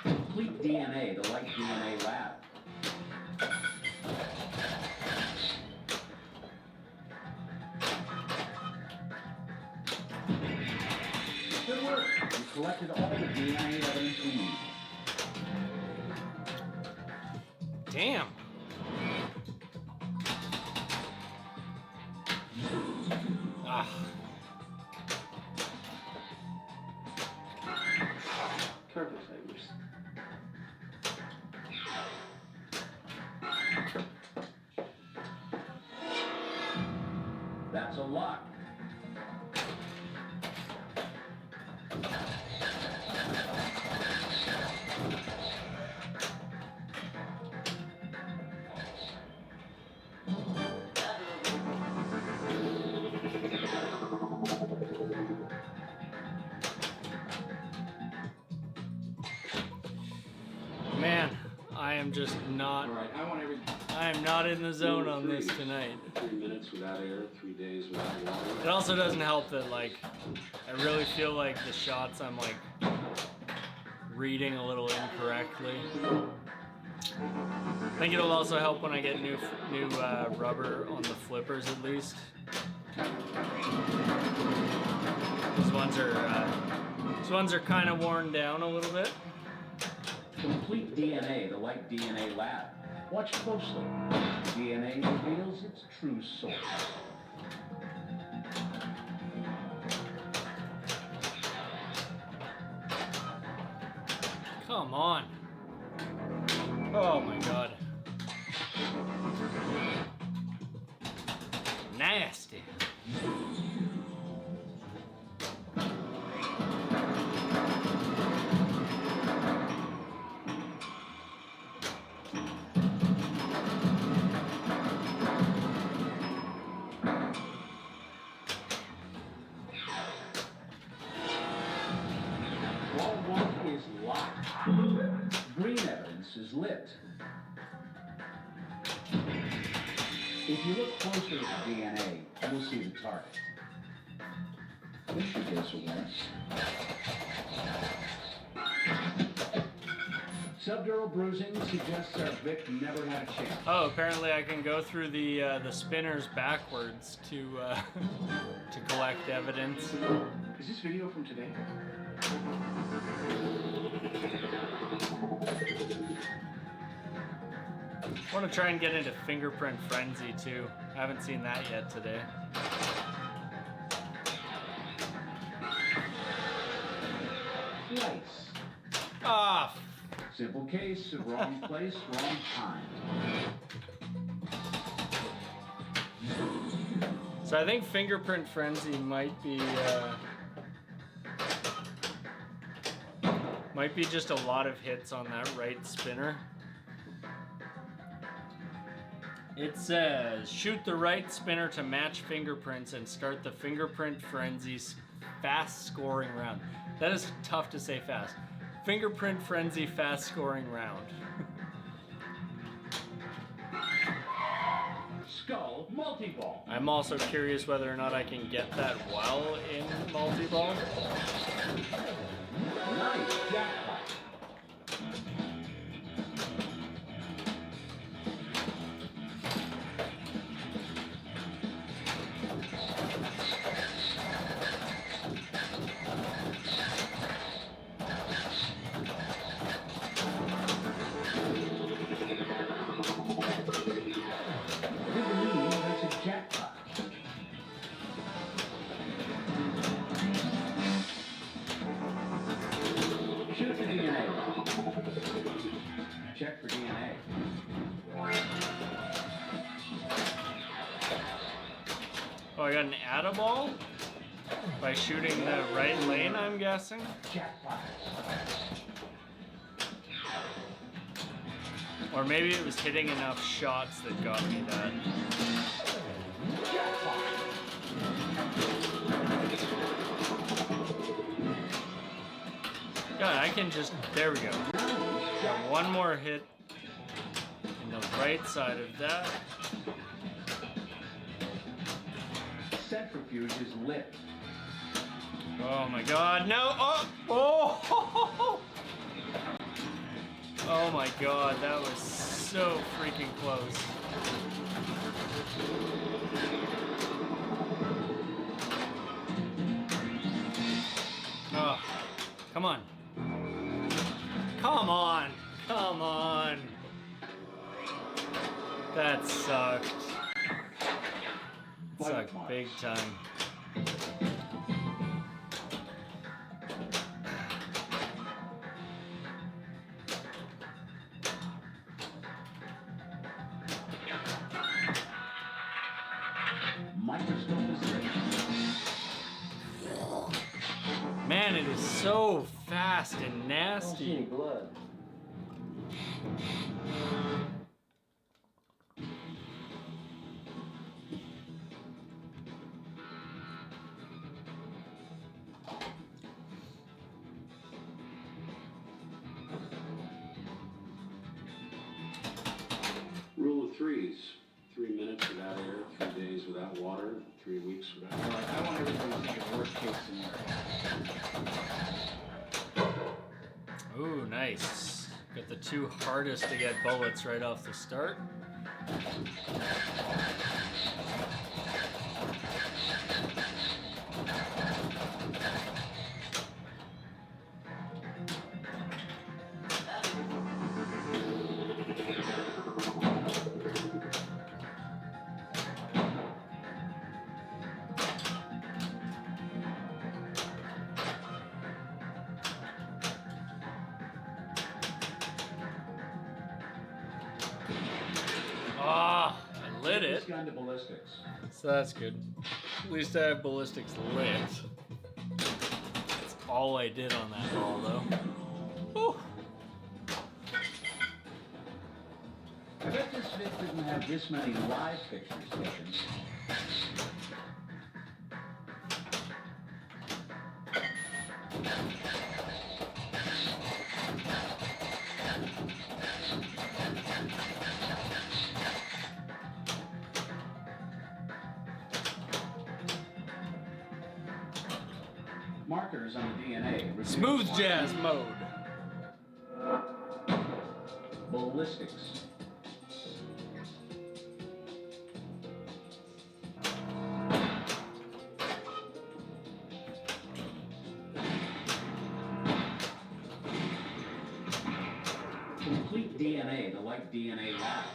Complete DNA, the Light DNA lab. Good work. You collected all the DNA evidence we need. Damn. Ah. Turtle fingers. That's a lock. Man, I am just not. All right, I want every I am not in the zone on this tonight. 3 minutes without air, 3 days without water. It also doesn't help that, like, I really feel like the shots I'm, like, reading a little incorrectly. I think it'll also help when I get new rubber on the flippers, at least. These ones are kind of worn down a little bit. Complete DNA, the Light DNA lab. Watch closely. DNA reveals its true source. Come on. Oh my god. Nasty. Wall 1 is locked. Green evidence is lit. If you look closely at the DNA, you'll see the target. This should give us a winner. Subdural bruising suggests our Vic never had a chance. Oh, apparently I can go through the spinners backwards to to collect evidence. Is this video from today? I want to try and get into Fingerprint Frenzy too. I haven't seen that yet today. Twice. Ah, Simple case of wrong place, wrong time. so I think Fingerprint Frenzy might be just a lot of hits on that right spinner. It says, shoot the right spinner to match fingerprints and start the Fingerprint Frenzy's fast scoring round. That is tough to say fast. Fingerprint Frenzy fast scoring round. Skull multi-ball. I'm also curious whether or not I can get that while in multi-ball. Nice jackpot. We believe that's a jackpot. Shoot the DNA. Oh, I got an add-a-ball by shooting the right lane, I'm guessing. Or maybe it was hitting enough shots that got me that. God, I can just, there we go. Got one more hit in the right side of that. Centrifuge is lit. Oh my god, no! Oh! Oh! Oh my god, that was so freaking close. Oh, come on. Come on! Come on! That sucked. Sucked big time. Microscope is lit. Man, it is so fast and I don't see nasty. any blood. Rule of threes. 3 minutes without air, 3 days without water, 3 weeks without All right, I want everybody to think of worst case scenario. Ooh, nice. Got the two hardest to get bullets right off the start. Ah, I lit Take it. this gun to ballistics. So that's good. At least I have ballistics lit. That's all I did on that ball, though. Whew. I bet this Vic didn't have this many live pictures taken. Markers on the DNA. reveal Smooth jazz mode. ballistics. Complete DNA, the like DNA lab.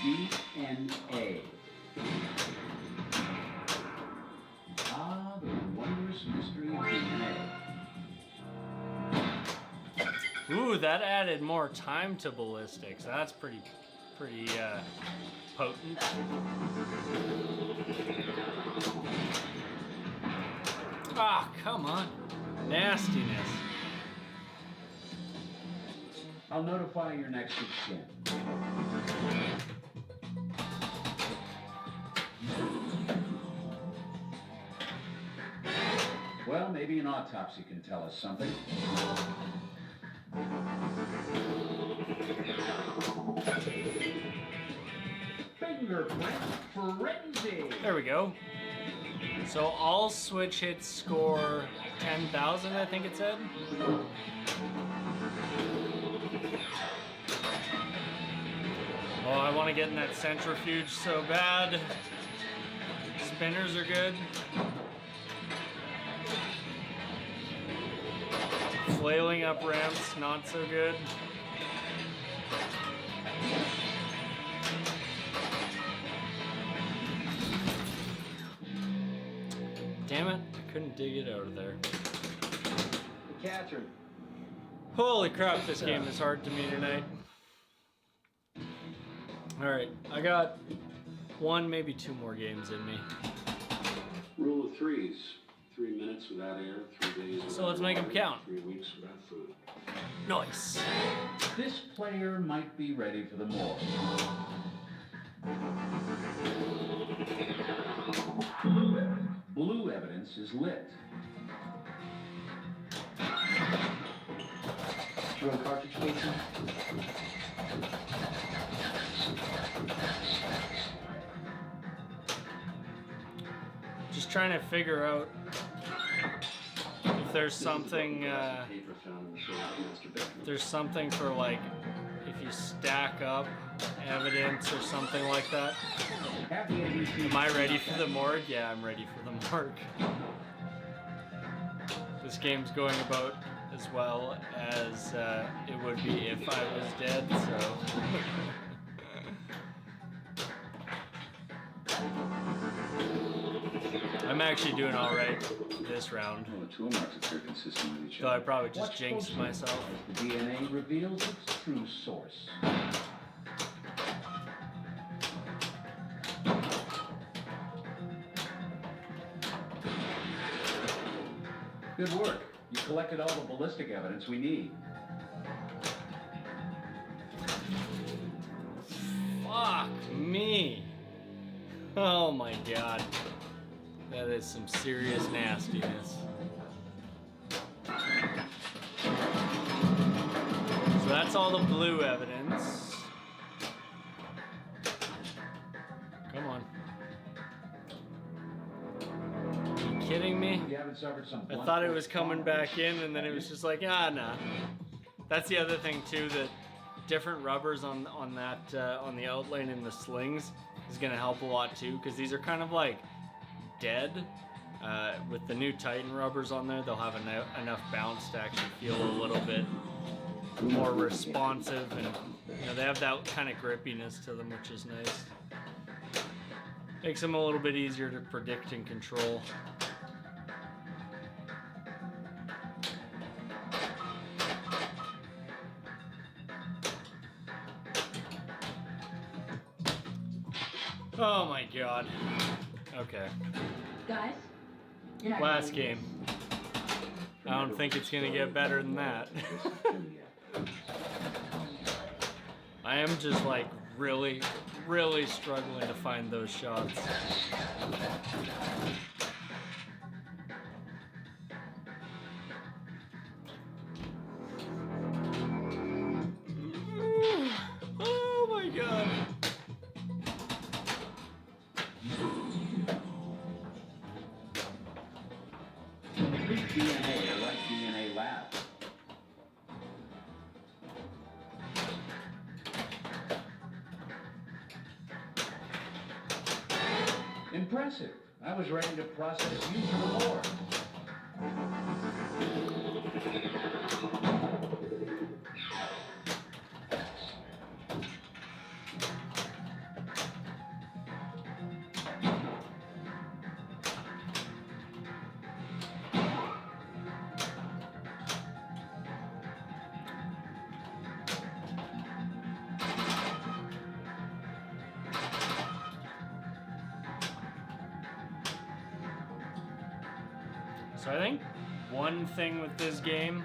DNA. Ah, the wondrous mystery of DNA. Ooh, that added more time to ballistics. That's pretty potent. Ah, come on. Nastiness. I'll notify your next of kin. Well, maybe an autopsy can tell us something. Fingerprint frenzy. There we go. So all switch hits score 10,000, I think it said. Oh, I want to get in that centrifuge so bad. Spinners are good. Flailing up ramps, not so good. Damn it, I couldn't dig it out of there. Catherine, Holy crap, this game is hard to me tonight. Alright, I got one, maybe two more games in me. Rule of threes. 3 minutes without air, 3 days without So let's make 'em water, count. 3 weeks without food. Nice. This player might be ready for the morgue. Blue evidence is lit. You want cartridge casing? Just trying to figure out if there's something, Paper found in the shoulder master bedroom. there's something for like, if you stack up evidence or something like that. Have the ABC Am I ready for the morgue? Yeah, I'm ready for the morgue. This game's going about as well as it would be if I was dead, so. I'm actually doing alright this round, Well, the tool marks appear consistent with each though I other. probably just Watch jinxed closely myself. as the DNA reveals its true source. Good work. You collected all the ballistic evidence we need. Fuck me. Oh my god. That is some serious nastiness. So that's all the blue evidence. Come on. Are you kidding me? You haven't suffered some I blunt thought it force was coming trauma? back in, and then it was just like, nah. That's the other thing too, that different rubbers on that on the outline in the slings is gonna help a lot too, because these are kind of like dead. With the new Titan rubbers on there, they'll have enough bounce to actually feel a little bit more responsive, and you know, they have that kind of grippiness to them, which is nice. Makes them a little bit easier to predict and control. Oh my god. Okay. Guys, you're not Last gonna game. I don't think it's gonna get better than that. I am just like really struggling to find those shots. Oh my god. Complete DNA, like DNA lab. Impressive. I was ready to process you for the morgue. So I think one thing with this game,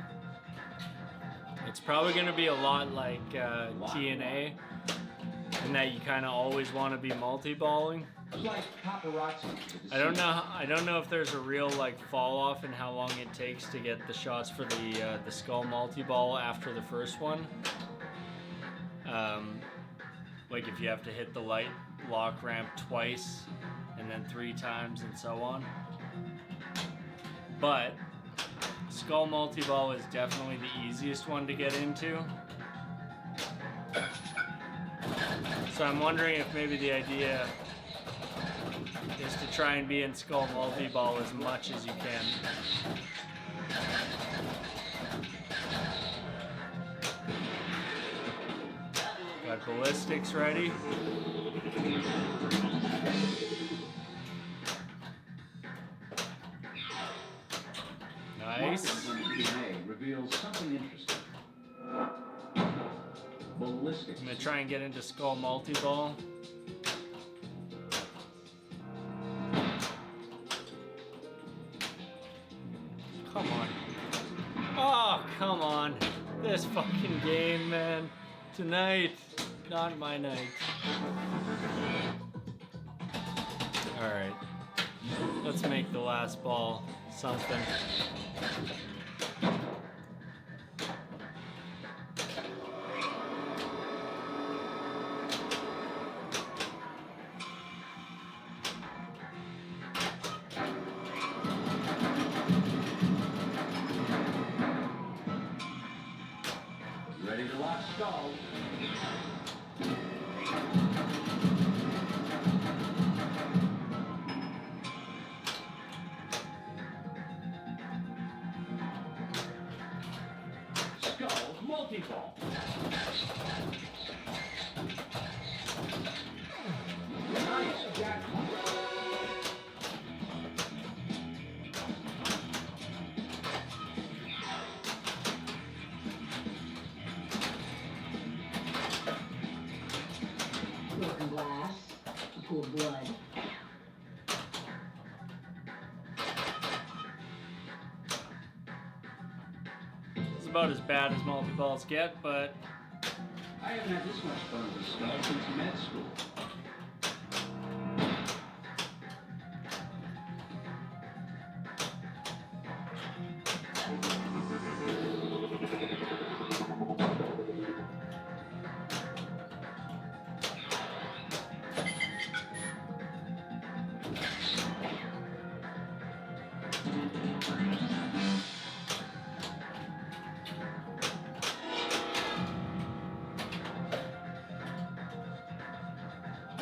it's probably going to be a lot like TNA, in that you kind of always want to be multi-balling. It's like paparazzi. I don't know if there's a real like fall off in how long it takes to get the shots for the skull multi-ball after the first one. Like if you have to hit the light lock ramp twice and then 3 times and so on. But skull multi-ball is definitely the easiest one to get into. So I'm wondering if maybe the idea is to try and be in skull multi-ball as much as you can. Got ballistics ready. Nice. Markers on the DNA reveals something interesting. ballistics. I'm gonna try and get into skull multi-ball. Come on. Oh, come on. This fucking game, man. Tonight, not my night. Alright. Let's make the last ball something. Ready to lock skull. Skull multi-ball. Nice jackpot. Broken glass, a pool of blood. It's about as bad as multi-balls get, but I haven't had this much fun with a skull since med school.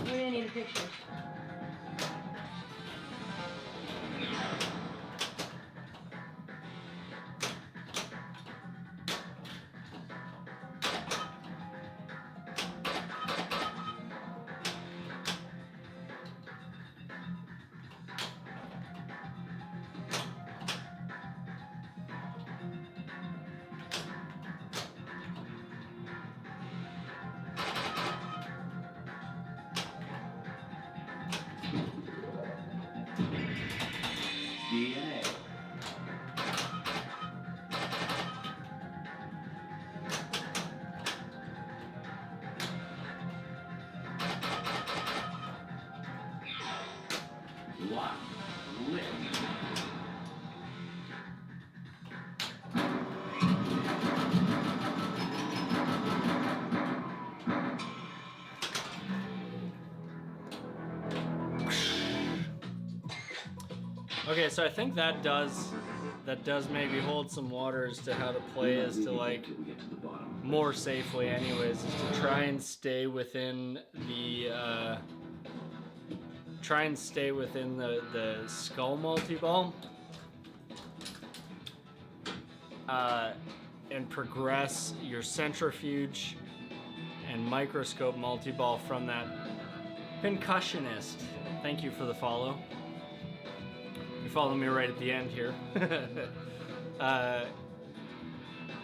We didn't need a picture. DNA. Lock. Lit. okay, so I think that does maybe hold some water as to how to play as to like Till we get to the bottom. more safely anyways, is to try and stay within the skull multi-ball and progress your centrifuge and microscope multi-ball from that concussionist. Thank you for the follow. You followed me right at the end here.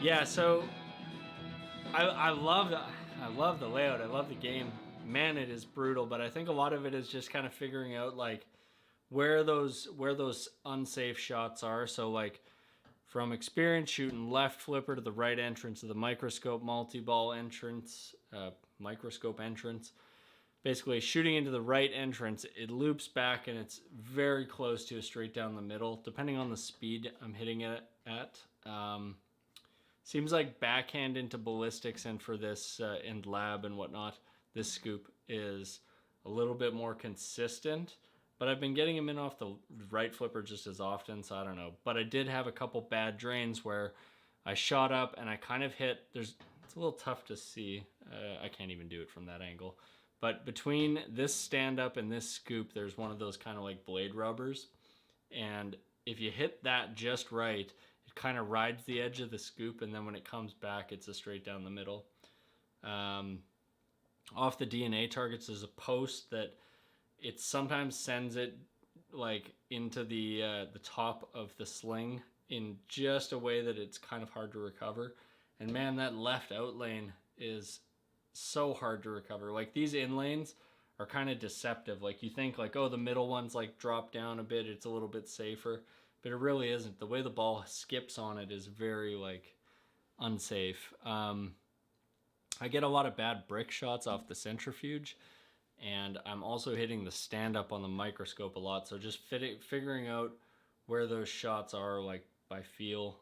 Yeah, so I love the layout. I love the game. Man, it is brutal, but I think a lot of it is just kind of figuring out like where those unsafe shots are. So like from experience, shooting left flipper to the right entrance of the microscope multi-ball entrance, microscope entrance. Basically, shooting into the right entrance, it loops back and it's very close to a straight down the middle, depending on the speed I'm hitting it at. Seems like backhand into ballistics and for this end lab and whatnot, this scoop is a little bit more consistent. But I've been getting him in off the right flipper just as often, so I don't know. But I did have a couple bad drains where I shot up and I kind of hit. It's a little tough to see. I can't even do it from that angle. But between this stand-up and this scoop, there's one of those kind of like blade rubbers. And if you hit that just right, it kind of rides the edge of the scoop, and then when it comes back, it's a straight down the middle. Off the DNA targets, there's a post that it sometimes sends it like into the top of the sling in just a way that it's kind of hard to recover. And man, that left out lane is so hard to recover. Like these in lanes are kind of deceptive. Like you think like, oh, the middle one's like drop down a bit, it's a little bit safer, but it really isn't. The way the ball skips on it is very like unsafe. I get a lot of bad brick shots off the centrifuge, and I'm also hitting the stand up on the microscope a lot. So just figuring out where those shots are like by feel,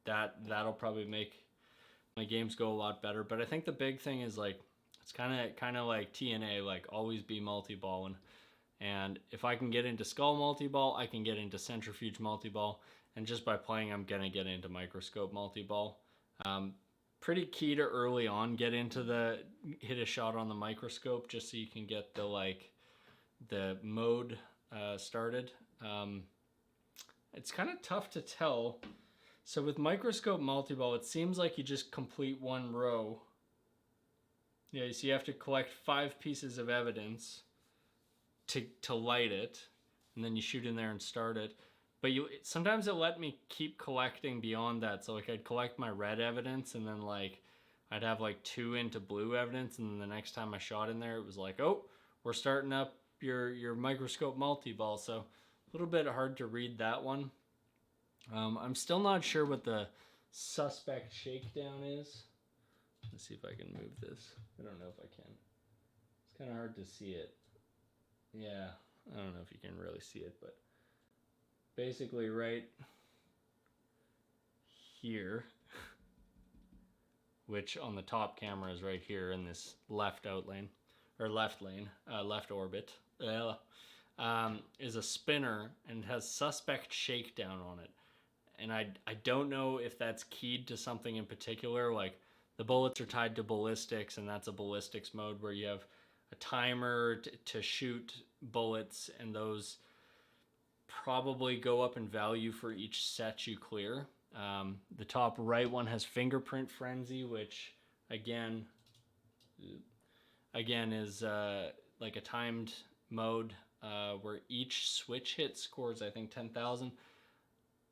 that'll probably make my games go a lot better. But I think the big thing is like it's kind of like TNA, like always be multi-balling. And if I can get into skull multi-ball, I can get into centrifuge multi-ball, and just by playing, I'm gonna get into microscope multi-ball. Pretty key to early on hit a shot on the microscope just so you can get the mode started. It's kind of tough to tell. So with microscope multi-ball, it seems like you just complete one row. Yeah, so you have to collect 5 pieces of evidence to light it, and then you shoot in there and start it. But sometimes it let me keep collecting beyond that. So like I'd collect my red evidence, and then like I'd have like 2 into blue evidence, and then the next time I shot in there, it was like, oh, we're starting up your microscope multi-ball. So a little bit hard to read that one. I'm still not sure what the suspect shakedown is. Let's see if I can move this. I don't know if I can. It's kind of hard to see it. Yeah, I don't know if you can really see it, but basically right here, which on the top camera is right here in this left lane, left orbit, is a spinner and has suspect shakedown on it. And I don't know if that's keyed to something in particular, like the bullets are tied to ballistics, and that's a ballistics mode where you have a timer to shoot bullets, and those probably go up in value for each set you clear. The top right one has fingerprint frenzy, which again is like a timed mode where each switch hit scores, I think, 10,000.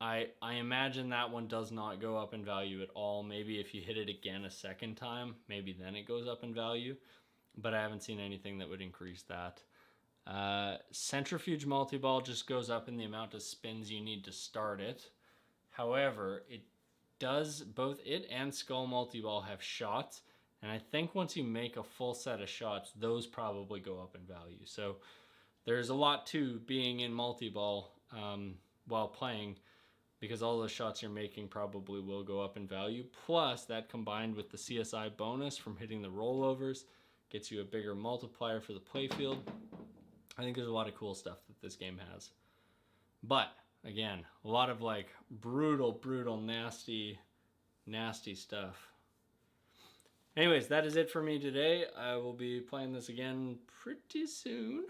I imagine that one does not go up in value at all. Maybe if you hit it again a second time, maybe then it goes up in value. But I haven't seen anything that would increase that. Centrifuge multi-ball just goes up in the amount of spins you need to start it. However, both it and skull multi-ball have shots, and I think once you make a full set of shots, those probably go up in value. So there's a lot to being in multi-ball while playing, because all those shots you're making probably will go up in value. Plus, that combined with the CSI bonus from hitting the rollovers gets you a bigger multiplier for the playfield. I think there's a lot of cool stuff that this game has. But, again, a lot of like brutal, nasty stuff. Anyways, that is it for me today. I will be playing this again pretty soon,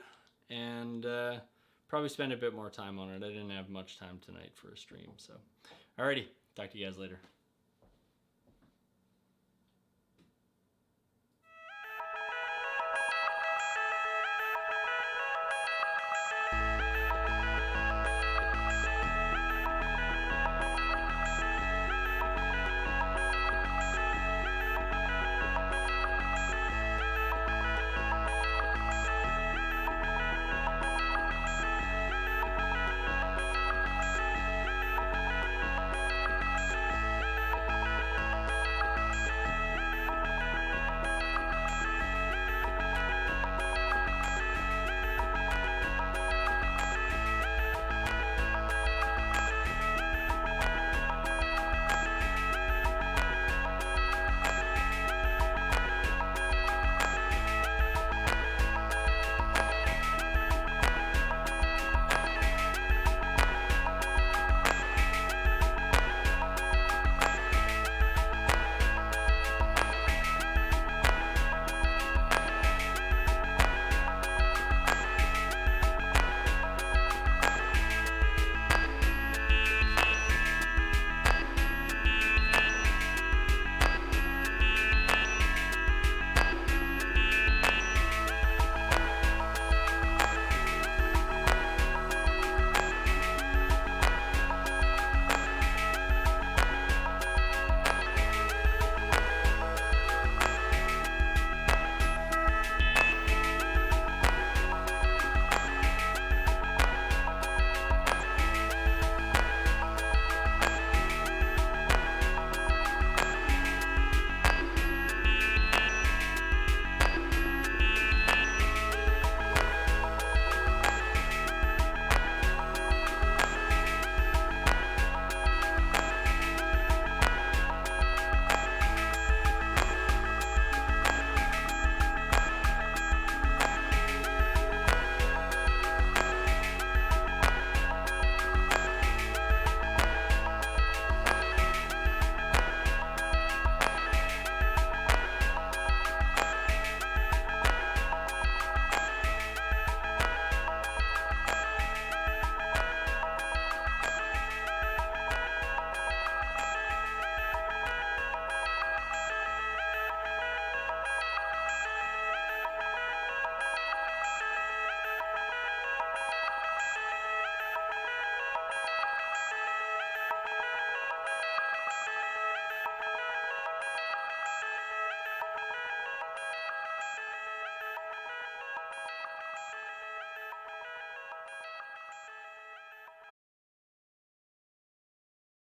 and probably spend a bit more time on it. I didn't have much time tonight for a stream, so. Alrighty, talk to you guys later.